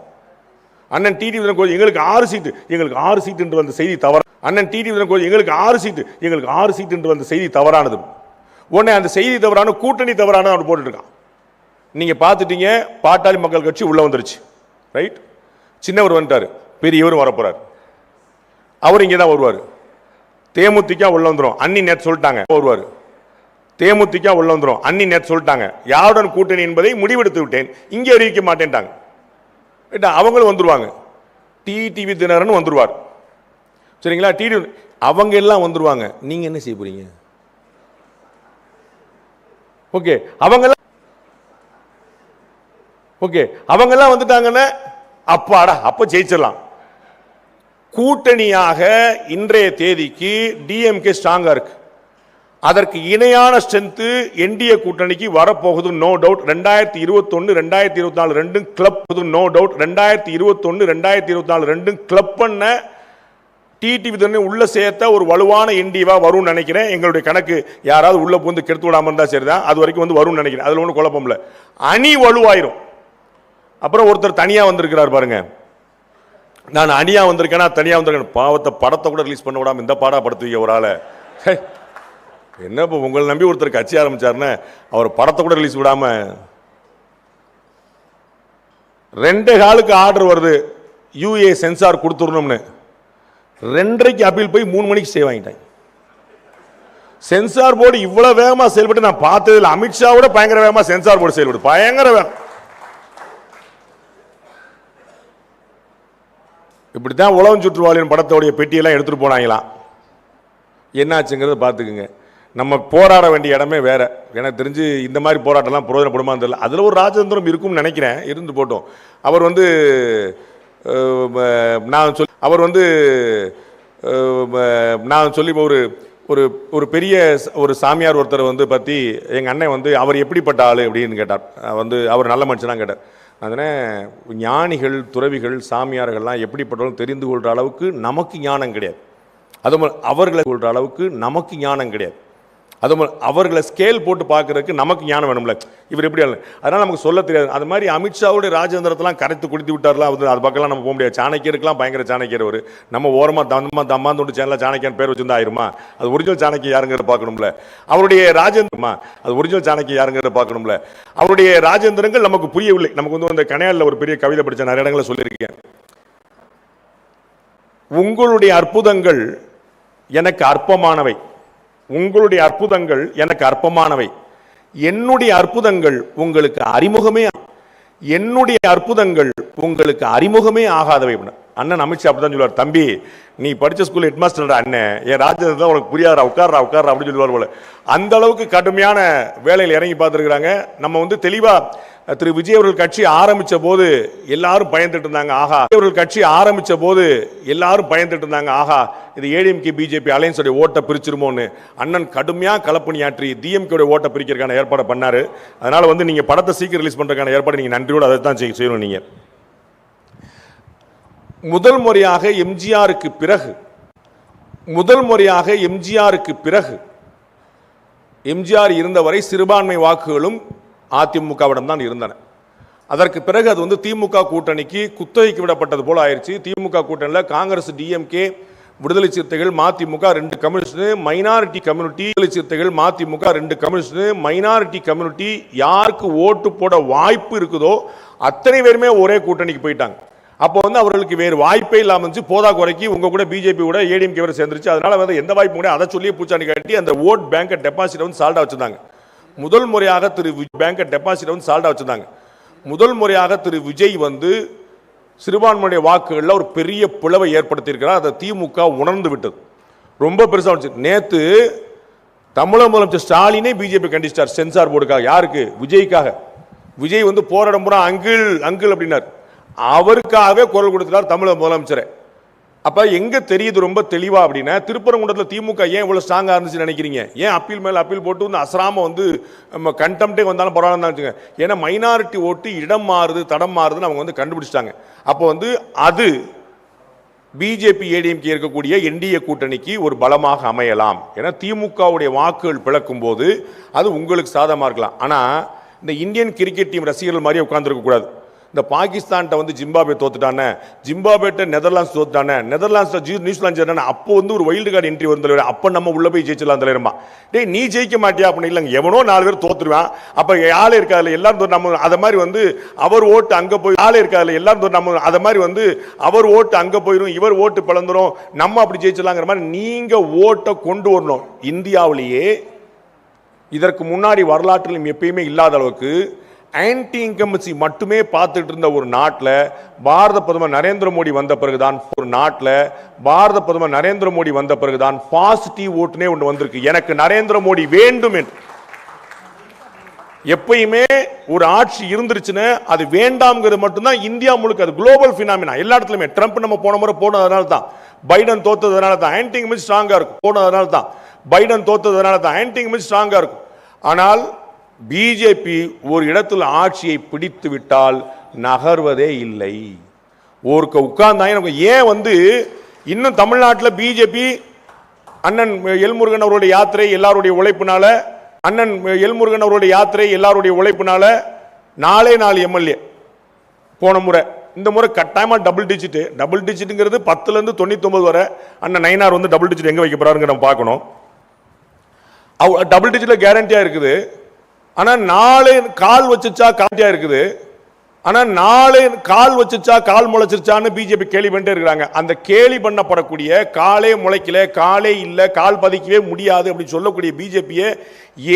அண்ணன் டிடிவி எங்களுக்கு 6 சீட்டு, எங்களுக்கு 6 சீட்டு என்று வந்த செய்தி தவறு. அண்ணன் டிடிவி எங்களுக்கு 6 சீட்டு, எங்களுக்கு 6 சீட்டு என்று வந்த செய்தி தவறானது. உடனே அந்த செய்தி தவறான கூட்டணி தவறான அவர் போட்டுட்டு இருக்கான். நீங்க பார்த்துட்டீங்க, பாட்டாளி மக்கள் கட்சி உள்ள வந்துருச்சு. ரைட், சின்னவர் வந்துட்டாரு, பெரியவர் வரப்போறாரு. அவர் இங்கே தான் வருவார். தேமுதிக உள்ள வந்துடும், அன்னி நேற்று சொல்லிட்டாங்க வருவார். தேமுதிக உள்ள வந்துடும், அன்னி நேற்று சொல்லிட்டாங்க யாருடன் கூட்டணி என்பதை முடிவெடுத்து விட்டேன், இங்கே அறிவிக்க மாட்டேன்ட்டாங்க. அவங்களும் வந்துருவாங்க. டிடிவி தினகரன் வந்துருவார். சரிங்களா? அவங்க எல்லாம் வந்துருவாங்க. நீங்க என்ன செய்ய போறீங்க? ஓகே, அவங்க எல்லாம் வந்துட்டாங்கன்னா அப்பாடா, அப்ப ஜெயிச்சிடலாம். கூட்டணியாக இன்றைய தேதிக்கு டிஎம்கே ஸ்ட்ராங்கா இருக்கு. அதற்கு இணையான ஸ்ட்ரென்த் என்டிஏ கூட்டணிக்கு வரப்போகுது, நோ டவுட். 2021 2024 ரெண்டும் கிளப், நோ டவுட். 2021 2024 ரெண்டும் கிளப் பண்ண டிடிவி உள்ள சேர்த்த ஒரு வலுவான என்டிவா வரும்னு நினைக்கிறேன். எங்களுடைய கணக்கு யாராவது உள்ள புந்து கெடுத்து விடாம இருந்தா சரிதான். அது வரைக்கும் வரும்னு நினைக்கிறேன். அதுல ஒன்றும் குழப்பம் இல்லை. அணி வலுவாயிரும். அப்புறம் ஒருத்தர் தனியா வந்திருக்கிறார் பாருங்க. நான் அணியா வந்திருக்கேனா தனியா வந்திருக்கேன், பாவத்தை படத்தை கூட ரிலீஸ் பண்ண விடாம இந்த பாடா படுத்துவீங்க ஒரு ஆளை. என்ன இப்போ உங்களை நம்பி ஒருத்தர் கட்சி ஆரம்பிச்சாருன்னு அவர் படத்தை கூட ரிலீஸ் விடாம 2 காலுக்கு ஆர்டர் வருது யூஏ சென்சார் கொடுத்துடணும்னு. 2:30க்கு அப்பீல் போய் 3 மணிக்கு ஸ்டே வாங்கிட்டாங்க. சென்சார் போர்டு இவ்வளவு வேகமா செயல்பட்டு நான் பார்த்ததில்லை. அமித்ஷாவோட பயங்கர வேகமா சென்சார் போர்டு செயல்பட்டு பயங்கர வேகம். இப்படித்தான் உலகம் சுற்றுவாளின் படத்தோடைய பெட்டியெல்லாம் எடுத்துட்டு போனாங்களாம். என்னாச்சுங்கிறத பார்த்துக்குங்க. நம்ம போராட வேண்டிய இடமே வேற. எனக்கு தெரிஞ்சு இந்த மாதிரி போராட்டம்லாம் பிரயோஜனப்படுமான்னு தெரியல. அதில் ஒரு ராஜதந்திரம் இருக்கும்னு நினைக்கிறேன். இருந்து போட்டோம். அவர் நான் சொல்லி ஒரு ஒரு ஒரு பெரிய ஒரு சாமியார் ஒருத்தர் வந்து பற்றி எங்கள் அண்ணன் வந்து அவர் எப்படிப்பட்ட ஆள் அப்படின்னு கேட்டார். வந்து அவர் நல்ல மனுஷனாக கேட்டார். அதனால் ஞானிகள் துறவிகள் சாமியார்கள்லாம் எப்படிப்பட்டவர்கள் தெரிந்து கொள்கிற அளவுக்கு நமக்கு ஞானம் கிடையாது. அது அவர்களை கொள்கிற அளவுக்கு நமக்கு ஞானம் கிடையாது. அது அவர்களை ஸ்கேல் போட்டு பார்க்கறதுக்கு நமக்கு ஞானம் வேணும்ல. இவர் எப்படி அதனால் நமக்கு சொல்ல தெரியாது. அது மாதிரி அமித்ஷாவுடைய ராஜேந்திரத்தெல்லாம் கரைத்து குடித்து விட்டார்லாம். அது பக்கம்லாம் நம்ம போக முடியாது. சாணக்கியருக்கெல்லாம் பயங்கர சாணக்கியர் அவர். நம்ம ஓரமாக தம்மாந்தோண்டு சேனலில் சாணக்கியன் பேர் வச்சிருந்தா ஆயிருமா? அது ஒரிஜினல் சாணக்கிய யாருங்கிறத பார்க்கணும்ல. அவருடைய ராஜேந்திரமா அது ஒரிஜினல் சாணக்கிய யாருங்கிறத பார்க்கணும்ல. அவருடைய ராஜேந்திரங்கள் நமக்கு புரியவில்லை. நமக்கு வந்து அந்த கனையாளில் ஒரு பெரிய கவிதை படித்த நிறைய இடங்களில் சொல்லியிருக்கேன். உங்களுடைய அற்புதங்கள் எனக்கு அற்பமானவை, உங்களுடைய அற்புதங்கள் எனக்கு அற்பமானவை, என்னுடைய அற்புதங்கள் உங்களுக்கு அறிமுகமே, என்னுடைய அற்புதங்கள் உங்களுக்கு அறிமுகமே ஆகாதவை. அண்ணன் அமித்ஷா அப்படிதான் சொல்லுவார். தம்பி நீ படிச்ச ஸ்கூல் ஹெட்மாஸ்டர் அண்ணன், என் ராஜ்யத்தில் உனக்கு புரியாதா, உட்கார்றா உட்கார்றா அப்படின்னு சொல்லுவார் போல. அந்த அளவுக்கு கடுமையான வேலையில் இறங்கி பார்த்துருக்குறாங்க. நம்ம வந்து தெளிவா திரு விஜய் அவர்கள் கட்சி ஆரம்பிச்ச போது எல்லாரும் பயந்துட்டு இருந்தாங்க. ஆஹா, அவர்கள் கட்சி ஆரம்பிச்ச போது எல்லாரும் பயந்துட்டு இருந்தாங்க. ஆஹா, இது ஏடிஎம்கே பிஜேபி அலையன்ஸோட ஓட்டை பிரிச்சிருமோன்னு. அண்ணன் கடுமையா களப்பணியாற்றி டிஎம்கே ஓட்டை பிரிக்கிறதுக்கான ஏற்பாடு பண்ணாரு. அதனால வந்து நீங்க படத்தை சீக்கிரம் ரிலீஸ் பண்றதுக்கான ஏற்பாடு நீங்க நன்றியோடு அதை தான் செய்யணும். நீங்க முதல் முறையாக எம்ஜிஆருக்கு பிறகு எம்ஜிஆர் இருந்தவரை சிறுபான்மை வாக்குகளும் அதிமுகவிடம் தான் இருந்தன. அதற்கு பிறகு அது வந்து திமுக கூட்டணிக்கு குத்தகைக்கு விடப்பட்டது போல ஆயிடுச்சு. திமுக கூட்டணியில் காங்கிரஸ், டிஎம்கே, விடுதலை சிறுத்தைகள், மதிமுக 2 கம்யூனிஸ்ட், மைனாரிட்டி கம்யூனிட்டி, விடுதலை சிறுத்தைகள், மதிமுக 2 கம்யூனிஸ்ட், மைனாரிட்டி கம்யூனிட்டி யாருக்கு ஓட்டு போட வாய்ப்பு இருக்குதோ அத்தனை பேருமே ஒரே கூட்டணிக்கு போயிட்டாங்க. அப்போ வந்து அவர்களுக்கு வேறு வாய்ப்பே இல்லாமல் இருந்துச்சு. போதா குறைக்கு உங்க கூட பிஜேபி கூட ஏடிஎம்கே வரை சேர்ந்துருச்சு. அதனால வந்து எந்த வாய்ப்பு கூட அதை சொல்லி பூச்சாண்டி காட்டி அந்த ஓட் பேங்கை டெபாசிட் வந்து சால்டா வச்சிருந்தாங்க. முதல் முறையாக திரு பேங்கை டெபாசிட் வந்து சால்டா வச்சிருந்தாங்க. முதல் முறையாக திரு விஜய் வந்து சிறுபான்மையுடைய வாக்குகளில் ஒரு பெரிய பிளவை ஏற்படுத்தி இருக்கிறார். அதை திமுக உணர்ந்து விட்டது. ரொம்ப பெருசாக வந்துச்சு. நேற்று தமிழக முதலமைச்சர் ஸ்டாலினே பிஜேபி கண்டிச்சிட்டார் சென்சார் போர்டுக்காக. யாருக்கு? விஜய்க்காக. விஜய் வந்து போராடம் பூரா அங்கிள் அங்கிள் அப்படின்னார். அவருக்காகவே குரல் கொடுத்தார் தமிழக முதலமைச்சரை. அப்ப எங்க தெரியுது ரொம்ப தெளிவா அப்படின்னா, திருப்பரங்குன்றத்தில் திமுக ஏன் இவ்வளவு ஸ்ட்ராங்கா இருந்துச்சு நினைக்கிறீங்க? ஏன் அப்பீல் மேல அப்பீல் போட்டு வந்து அசராம வந்து கண்டெம்ட்டே வந்தாலும் பரவாயில்ல தான் வச்சுங்க. ஏன்னா மைனாரிட்டி ஓட்டு இடம் மாறுது தடம் மாறுதுன்னு அவங்க வந்து கண்டுபிடிச்சிட்டாங்க. அப்போ வந்து அது பிஜேபி ஏடிஎம்கே இருக்கக்கூடிய என்டிஏ கூட்டணிக்கு ஒரு பலமாக அமையலாம். ஏன்னா திமுகவுடைய வாக்குகள் பிளக்கும் போது அது உங்களுக்கு சாதகமாக இருக்கலாம். ஆனா இந்த இந்தியன் கிரிக்கெட் டீம் ரசிகர்கள் மாதிரி உட்கார்ந்துருக்க கூடாது. இந்த பாகிஸ்தான்கிட்ட வந்து ஜிம்பாபே தோத்துட்டானே, ஜிம்பாபேட்ட நெதர்லாண்ட்ஸ் தோத்துட்டானே, நெதர்லாண்ட்ஸ் நியூசிலாந்து ஜெயிச்சானே, அப்போ வந்து ஒரு வைல்டு கார்டு என்ட்ரி வரும் தலைவர். அப்போ நம்ம உள்ள போய் ஜெயிச்சிடலாம் தலைவருமா. டேய் நீ ஜெயிக்க மாட்டியா அப்படின்னு இல்லைங்க, எவனோ 4 பேர் தோத்துருவான். அப்போ ஆளே இருக்காதுல எல்லாரும் நம்ம அதை மாதிரி வந்து அவர் ஓட்டு அங்கே போய் ஆளே இருக்காதுல எல்லாரும் நம்ம அதை மாதிரி வந்து அவர் ஓட்டு அங்கே போயிடும், இவர் ஓட்டு பிளந்துரும், நம்ம அப்படி ஜெயிச்சிடலாங்கிற மாதிரி நீங்க ஓட்டை கொண்டு வரணும். இந்தியாவிலேயே இதற்கு முன்னாடி வரலாற்றிலும் எப்பயுமே இல்லாத அளவுக்கு ஆன்டி இன்கம்பன்சி மட்டுமே பார்த்துட்டு இருந்த ஒரு நாட்டில் பாரத பிரதமர் நரேந்திர மோடி வந்த பிறகுதான் பாசிட்டிவ் ஓட்டுனே ஒன்று வந்திருக்கு. எனக்கு நரேந்திர மோடி வேண்டும் என்று. எப்பயுமே ஒரு ஆட்சி இருந்துருச்சுன்னு அது வேண்டாம்ங்கிறது மட்டும்தான் இந்தியா முழுக்க. அது குளோபல் பினாமினா எல்லா இடத்துலையுமே. ட்ரம்ப் நம்ம போன முறை போனதுனால தான், பைடன் தோத்ததுனால தான் ஆன்டி இன்கம்பன்சி ஸ்ட்ராங்கா இருக்கும். போனதுனால தான் பைடன் தோத்ததுனால தான் ஆன்டி இன்கம்பன்சி ஸ்ட்ராங்கா இருக்கும். ஆனால் பிஜேபி ஒரு இடத்துல ஆட்சியை பிடித்து விட்டால் நகர்வதே இல்லை. ஒருக்க உட்கார்ந்தாங்க. ஏன் வந்து இன்னும் தமிழ்நாட்டில் பிஜேபி அண்ணன் எல்முருகன் அவருடைய யாத்திரை எல்லாருடைய உழைப்பினால, அண்ணன் எல்முருகன் அவருடைய யாத்திரை எல்லாருடைய உழைப்பினால 4 எம்எல்ஏ போன முறை. இந்த முறை கட்டாயமா டபுள் டிஜிட்டுங்கிறது 10லேருந்து 99 வரை. அண்ணன் நயினார் வந்து டபுள் டிஜிட் எங்க வைக்க போறாருங்க நம்ம பார்க்கணும். டபுள் டிஜிட்ல கேரண்டியா இருக்குது. ஆனா 4 கால் வச்சுச்சா காட்டியா இருக்குது. ஆனா 4 கால் வச்சுச்சா கால் முளைச்சிருச்சான்னு பிஜேபி கேலி பண்ணிட்டே இருக்கிறாங்க. அந்த கேலி பண்ணப்படக்கூடிய காலே முளைக்கல, காலே இல்ல, கால் பதிக்கவே முடியாது அப்படின்னு சொல்லக்கூடிய பிஜேபியை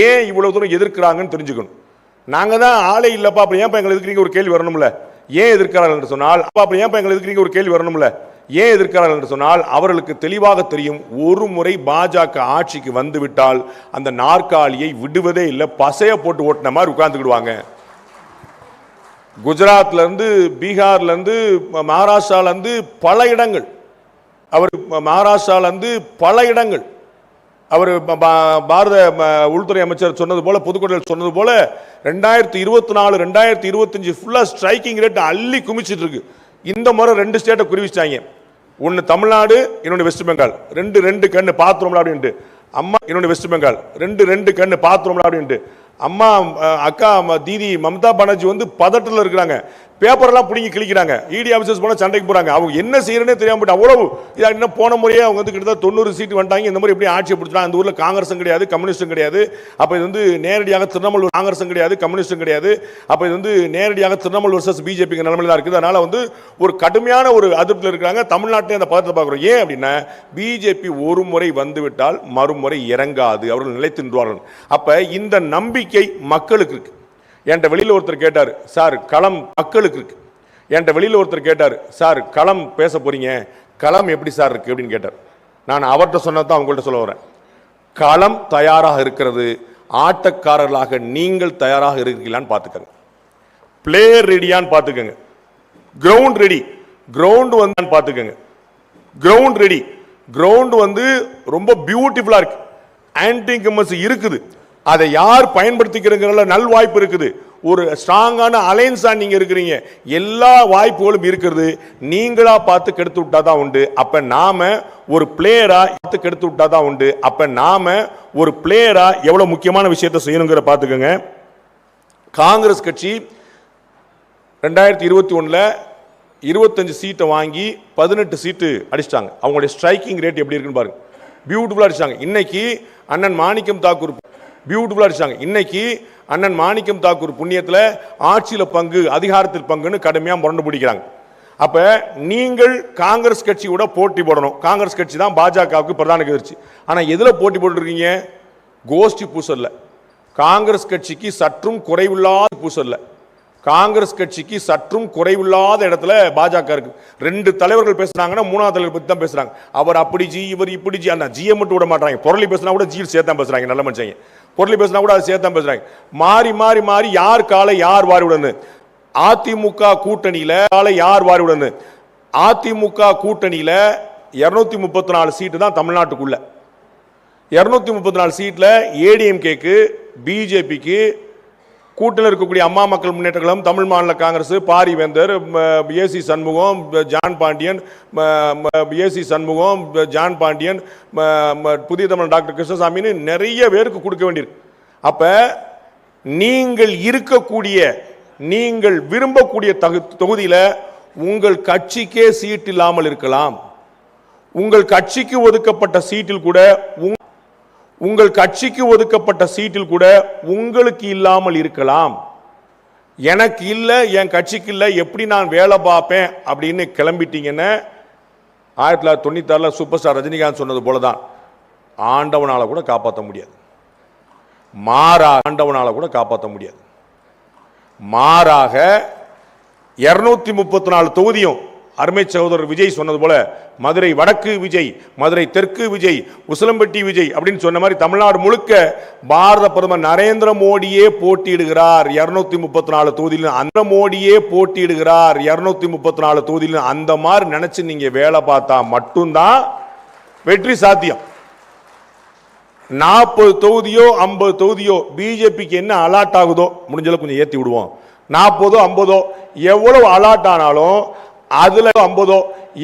ஏன் இவ்வளவு தூரம் எதிர்க்கிறாங்கன்னு தெரிஞ்சுக்கணும். நாங்க தான் ஆளே இல்லப்பா அப்படி ஏன் எங்களை எதிர்க்கிறீங்க ஒரு கேள்வி வரணும்ல. ஏன் எதிர்க்கிறார்கள் என்று சொன்னால் அப்படி ஏன் எங்களை எதிர்க்கிறீங்க ஒரு கேள்வி வரணும்ல. ஏன் எதிர்க்கிறார்கள் என்று சொன்னால் அவர்களுக்கு தெளிவாக தெரியும், ஒரு முறை பாஜக ஆட்சிக்கு வந்துவிட்டால் அந்த நாற்காலியை விடுவதே இல்லை, பசைய போட்டு ஓட்டின மாதிரி உட்கார்ந்துக்கிடுவாங்க. குஜராத்ல இருந்து, பீகார்ல இருந்து, மகாராஷ்டிரால இருந்து பல இடங்கள் அவர் மகாராஷ்டிரால இருந்து பல இடங்கள் அவர் பாரத உள்துறை அமைச்சர் சொன்னது போல, பொதுக்கூட்டத்தில் சொன்னது போல 2024 2025 ஃபுல்லா ஸ்ட்ரைக்கிங் ரேட் அள்ளி குமிச்சிட்டு இருக்கு. இந்த முறை 2 ஸ்டேட்டை குறிவிச்சிட்டாங்க. ஒன்னு தமிழ்நாடு, இன்னொன்று வெஸ்ட் பெங்கால். ரெண்டு கண்ணு பாத்துறோம்ல அப்படின்ட்டு அம்மா, இன்னொன்று வெஸ்ட் பெங்கால். ரெண்டு கண்ணு பாத்துறோம்ல அப்படின்ட்டு அம்மா, அக்கா தீதி மம்தா பானர்ஜி வந்து பதட்டத்தில் இருக்கிறாங்க. பேப்பர் எல்லாம் பிடிங்கி கிழிக்கிறாங்க. இடி ஆபீசர்ஸ் போல சண்டைக்கு போறாங்க. அவங்க என்ன செய்யறேன்னு தெரியாம போட்டு அவ்வளவு இதா. இன்னும் போன முறையே அவங்க வந்து கிட்டத்தட்ட 90 சீட் வந்துட்டாங்க. இந்த மாதிரி எப்படி ஆட்சியை பிடிச்சாங்க? அந்த ஊர்ல காங்கிரஸும் கிடையாது, கம்யூனிஸ்டும் கிடையாது. அப்ப இது வந்து நேரடியாக திரிணாமுல், காங்கிரஸும் கிடையாது, கம்யூனிஸ்டும் கிடையாது. அப்ப இது வந்து நேரடியாக திரிணாமுல் வர்சஸ் பிஜேபி நிலைமையில தான் இருக்குது. அதனால வந்து ஒரு கடுமையான ஒரு அதிருப்தியில் இருக்கிறாங்க. தமிழ்நாட்டிலே அந்த பதத்தை பார்க்கிறோம். ஏன் அப்படின்னா பிஜேபி ஒரு முறை வந்துவிட்டால் மறுமுறை இறங்காது, அவர்கள் நிலைத்து நின்றார்கள். அப்ப இந்த நம்பிக்கை மக்களுக்கு இருக்கு. என்கிட்ட வெளியில் ஒருத்தர் கேட்டார், சார் களம் மக்களுக்கு இருக்கு. என்கிட்ட வெளியில் ஒருத்தர் கேட்டார், சார் களம் பேச போறீங்க, களம் எப்படி சார் இருக்கு அப்படின்னு கேட்டார். நான் அவர்கிட்ட சொன்னதான் அவங்கள்ட்ட சொல்ல வரேன். களம் தயாராக இருக்கிறது. ஆட்டக்காரர்களாக நீங்கள் தயாராக இருக்கீங்களான்னு பார்த்துக்கங்க. பிளேயர் ரெடியான்னு பார்த்துக்கங்க. கிரவுண்ட் ரெடி, கிரவுண்ட் வந்து பார்த்துக்கங்க. கிரவுண்ட் ரெடி, கிரவுண்ட் வந்து ரொம்ப பியூட்டிஃபுல்லா இருக்கு. ஆன்டி இன்கம்பன்சி இருக்குது. அதை யார் பயன்படுத்திக்கிறதுல நல் வாய்ப்பு இருக்குது. ஒரு ஸ்ட்ராங்கான அலைன்ஸா நீங்க இருக்கிறீங்க. எல்லா வாய்ப்புகளும் இருக்கிறது. நீங்களா பார்த்து கெடுத்து விட்டாதான் உண்டு. அப்ப நாம ஒரு பிளேயரா பார்த்து கெடுத்து விட்டாதான் உண்டு. அப்ப நாம ஒரு பிளேயரா எவ்வளவு முக்கியமான விஷயத்தை செய்யணுங்கிற பார்த்துக்கோங்க. காங்கிரஸ் கட்சி 2021 25 சீட்டை வாங்கி 18 சீட்டு அடிச்சிட்டாங்க. அவங்களுடைய ஸ்ட்ரைக்கிங் ரேட் எப்படி இருக்குன்னு பாருங்க. பியூட்டிஃபுல்லா அடிச்சாங்க. இன்னைக்கு அண்ணன் மாணிக்கம் தாக்கூர் பியூட்டிஃபுல்லா அடிச்சாங்க. இன்னைக்கு அண்ணன் மாணிக்கம் தாக்கூர் புண்ணியத்தில் ஆட்சியில் பங்கு, அதிகாரத்தில் பங்குன்னு கடுமையாக முரண்டு பிடிக்கிறாங்க. அப்ப நீங்கள் காங்கிரஸ் கட்சியோட போட்டி போடணும். காங்கிரஸ் கட்சி தான் பாஜகவுக்கு பிரதான எதிர்ச்சி. ஆனா எதுல போட்டி போட்டுருக்கீங்க? கோஷ்டி பூசல்ல. காங்கிரஸ் கட்சிக்கு சற்றும் குறைவில்லாத பூசல்ல. காங்கிரஸ் கட்சிக்கு சற்றும் குறைவில்லாத இடத்துல பாஜக இருக்கு. 2 தலைவர்கள் பேசுறாங்கன்னா 3ஆவது தலைவர் பத்தி தான் பேசுறாங்க. அவர் அப்படி ஜி, இவர் இப்படி ஜி. அந்த ஜியை மட்டும் விட மாட்டாங்க. பொருளை பேசினா கூட ஜி சேர்த்தான் பேசுறாங்க. நல்ல மனுஷங்க. பொருளை பேசினா கூட அதை சேர்த்தான் பேசுறாங்க. மாறி மாறி மாறி யார் காலை யார் வாரி விடனு. அதிமுக கூட்டணியில காலை யார் வாரி விடனு. அதிமுக கூட்டணியில 234 சீட்டு தான் தமிழ்நாட்டுக்குள்ள. 234 சீட்ல ஏடிஎம்கேக்கு, பிஜேபிக்கு, கூட்டணியில் இருக்கக்கூடிய அம்மா மக்கள் முன்னேற்ற கழகம், Tamil Maanila Congress, Pariventhar, AC Shanmugam, John Pandian, AC Shanmugam, John Pandian, புதிய தமிழ் டாக்டர் கிருஷ்ணசாமின்னு நிறைய பேருக்கு கொடுக்க வேண்டியிருக்கு. அப்ப நீங்கள் இருக்கக்கூடிய, நீங்கள் விரும்பக்கூடிய தொகுதியில உங்கள் கட்சிக்கே சீட் இல்லாமல் இருக்கலாம். உங்கள் கட்சிக்கு ஒதுக்கப்பட்ட சீட்டில் கூட உங்களுக்கு இல்லாமல் இருக்கலாம். எனக்கு இல்ல, என் கட்சிக்கு இல்ல, எப்படி நான் வேலை பார்ப்பேன் அப்படின்னு கிளம்பிட்டீங்கன்னா 1996 சூப்பர் ஸ்டார் ரஜினிகாந்த் சொன்னது போலதான், ஆண்டவனால கூட காப்பாற்ற முடியாது. ஆண்டவனால கூட காப்பாற்ற முடியாது. மாறாக 234 தொகுதியும் அருமை சகோதரர் விஜய் சொன்னது போல மதுரை வடக்கு விஜய், மதுரை தெற்கு விஜய், உசிலம்பட்டி விஜய் அப்படின்னு சொன்ன மாதிரி தமிழ்நாடு முழுக்க பாரத பிரதமர் நரேந்திர மோடியே போட்டியிடுகிறார் 234 தொகுதியில். அந்த மோடியே போட்டியிடுகிறார் 234 தொகுதியில். அந்த மாதிரி நினைச்சு நீங்க வேலை பார்த்தா மட்டும்தான் வெற்றி சாத்தியம். 40 தொகுதியோ 50 தொகுதியோ பிஜேபிக்கு என்ன அலாட் ஆகுதோ முடிஞ்சளவு கொஞ்சம் ஏற்றி விடுவோம். 40 50 எவ்வளவு அலாட் ஆனாலும் அதுல 50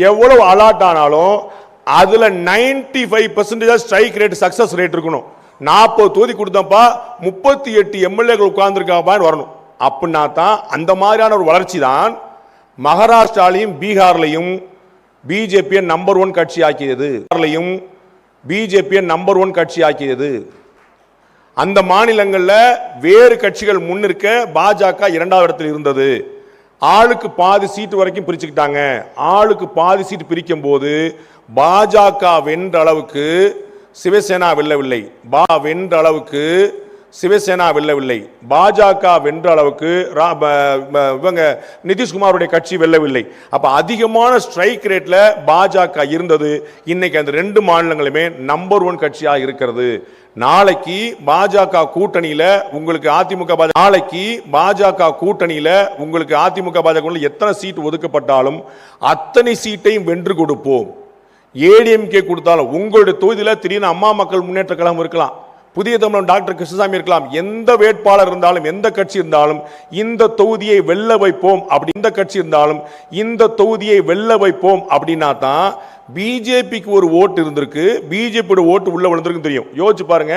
எவ்வளவு அலாட் ஆனாலும் அதுல 95% ஸ்ட்ரைக் ரேட், சக்சஸ் ரேட் இருக்கணும். 40 தொகுதி கொடுத்தப்பா 38 எம்எல்ஏக்கள் உட்கார்ந்துருக்காப்பான்னு வரணும். அப்படின்னா தான் அந்த மாதிரியான ஒரு வளர்ச்சி தான் மகாராஷ்டிராலையும் பீகார்லையும் பிஜேபியை நம்பர் 1 கட்சி ஆக்கியது. பிஜேபியை நம்பர் 1 கட்சி ஆக்கியது. அந்த மாநிலங்களில் வேறு கட்சிகள் முன்னிற்க பாஜக 2வது இடத்தில் இருந்தது. ஆளுக்கு பாதி சீட்டு வரைக்கும் பிரிச்சுக்கிட்டாங்க. ஆளுக்கு பாதி சீட்டு பிரிக்கும் போது பாஜக வென்ற அளவுக்கு சிவசேனா வெல்லவில்லை. வென்ற அளவுக்கு சிவசேனா வெல்லவில்லை. பாஜக வென்ற அளவுக்கு இவங்க நிதிஷ்குமாருடைய கட்சி வெல்லவில்லை. அப்ப அதிகமான ஸ்ட்ரைக் ரேட்ல பாஜக இருந்தது. இன்னைக்கு அந்த 2 மாநிலங்களுமே நம்பர் 1 கட்சியா இருக்கிறது. நாளைக்கு பாஜக கூட்டணியில உங்களுக்கு அதிமுக பாஜக எத்தனை சீட் ஒதுக்கப்பட்டாலும் அத்தனை சீட்டையும் வென்று கொடுப்போம். ஏடிஎம்கே கொடுத்தாலும் உங்களுடைய தொகுதியில் திடீர்னு அம்மா மக்கள் முன்னேற்ற கழகம் இருக்கலாம், புதிய தமிழன் டாக்டர் கிருஷ்ணசாமி இருக்கலாம், எந்த வேட்பாளர் இருந்தாலும் எந்த கட்சி இருந்தாலும் இந்த தொகுதியை வெல்ல வைப்போம் அப்படி, இந்த கட்சி இருந்தாலும் இந்த தொகுதியை வெல்ல வைப்போம் அப்படின்னா தான் பிஜேபிக்கு ஒரு ஓட்டு இருந்திருக்கு, பிஜேபியோட ஓட்டு உள்ள விழுந்திருக்கு தெரியும். யோசிச்சு பாருங்க,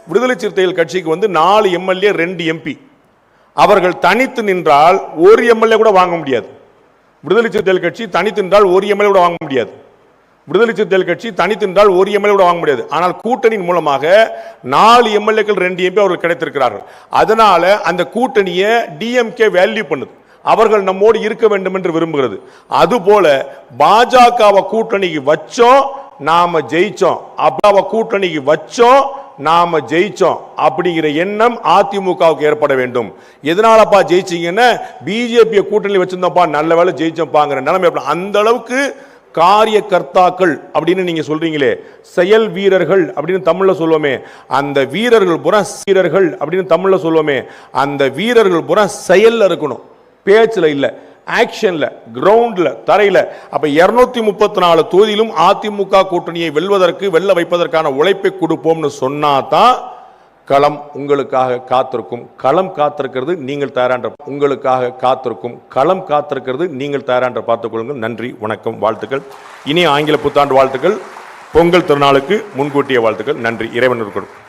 விடுதலை சிறுத்தைகள் கட்சிக்கு 4 எம்எல்ஏ 2 எம்பி, அவர்கள் தனித்து நின்றால் ஒரு எம்எல்ஏ கூட வாங்க முடியாது. விடுதலை சிறுத்தைகள் கட்சி தனித்து நின்றால் ஒரு எம்எல்ஏ கூட வாங்க முடியாது. விடுதலை சிறுத்தைகள் கட்சி தனித்து நின்றால் ஒரு எம்எல்ஏ கூட வாங்க முடியாது. ஆனால் கூட்டணியின் மூலமாக 4 எம்எல்ஏக்கள் 2 எம்பி அவர்கள் கிடைத்திருக்கிறார்கள். அதனால அந்த கூட்டணியை டிஎம்கே வேல்யூ பண்ணுது, அவர்கள் நம்மோடு இருக்க வேண்டும் என்று விரும்புகிறது. அதுபோல பாஜகவை கூட்டணிக்கு வச்சோம் நாம ஜெயிச்சோம், அப்பாவை கூட்டணிக்கு வச்சோம் நாம ஜெயிச்சோம் அப்படிங்கிற எண்ணம் அதிமுகவுக்கு ஏற்பட வேண்டும். எதனாலப்பா ஜெயிச்சீங்கன்னா பிஜேபியை கூட்டணி வச்சிருந்தோம்ப்பா, நல்ல வேலை ஜெயிச்சோம்ப்பாங்கிற நிலைமை. அந்த அளவுக்கு காரியகர்த்தாக்கள் அப்படின்னு நீங்க சொல்றீங்களே, செயல் வீரர்கள் அப்படின்னு தமிழ்ல சொல்லுவோமே, அந்த வீரர்கள் புற வீரர்கள் அப்படின்னு தமிழ்ல சொல்லுவோமே, அந்த வீரர்கள் புற செயல்ல இருக்கணும், பேச்சுல இல்ல, ஆக்ஷன்ல, கிரவுண்ட்ல, தரையில. அப்ப 234 தொகுதியிலும் அதிமுக கூட்டணியை வெல்ல வைப்பதற்கான உழைப்பை கொடுப்போம்னு சொன்னாதான் களம் உங்களுக்காக காத்திருக்கும். களம் காத்திருக்கிறது, நீங்கள் தயாரான்ற உங்களுக்காக காத்திருக்கும். களம் காத்திருக்கிறது, நீங்கள் தயாரான்ற பார்த்துக் கொள்ளுங்கள். நன்றி, வணக்கம், வாழ்த்துக்கள். இனிய ஆங்கில புத்தாண்டு வாழ்த்துக்கள், பொங்கல் திருநாளுக்கு முன்கூட்டிய வாழ்த்துக்கள். நன்றி, இறைவன் இருக்கட்டும்.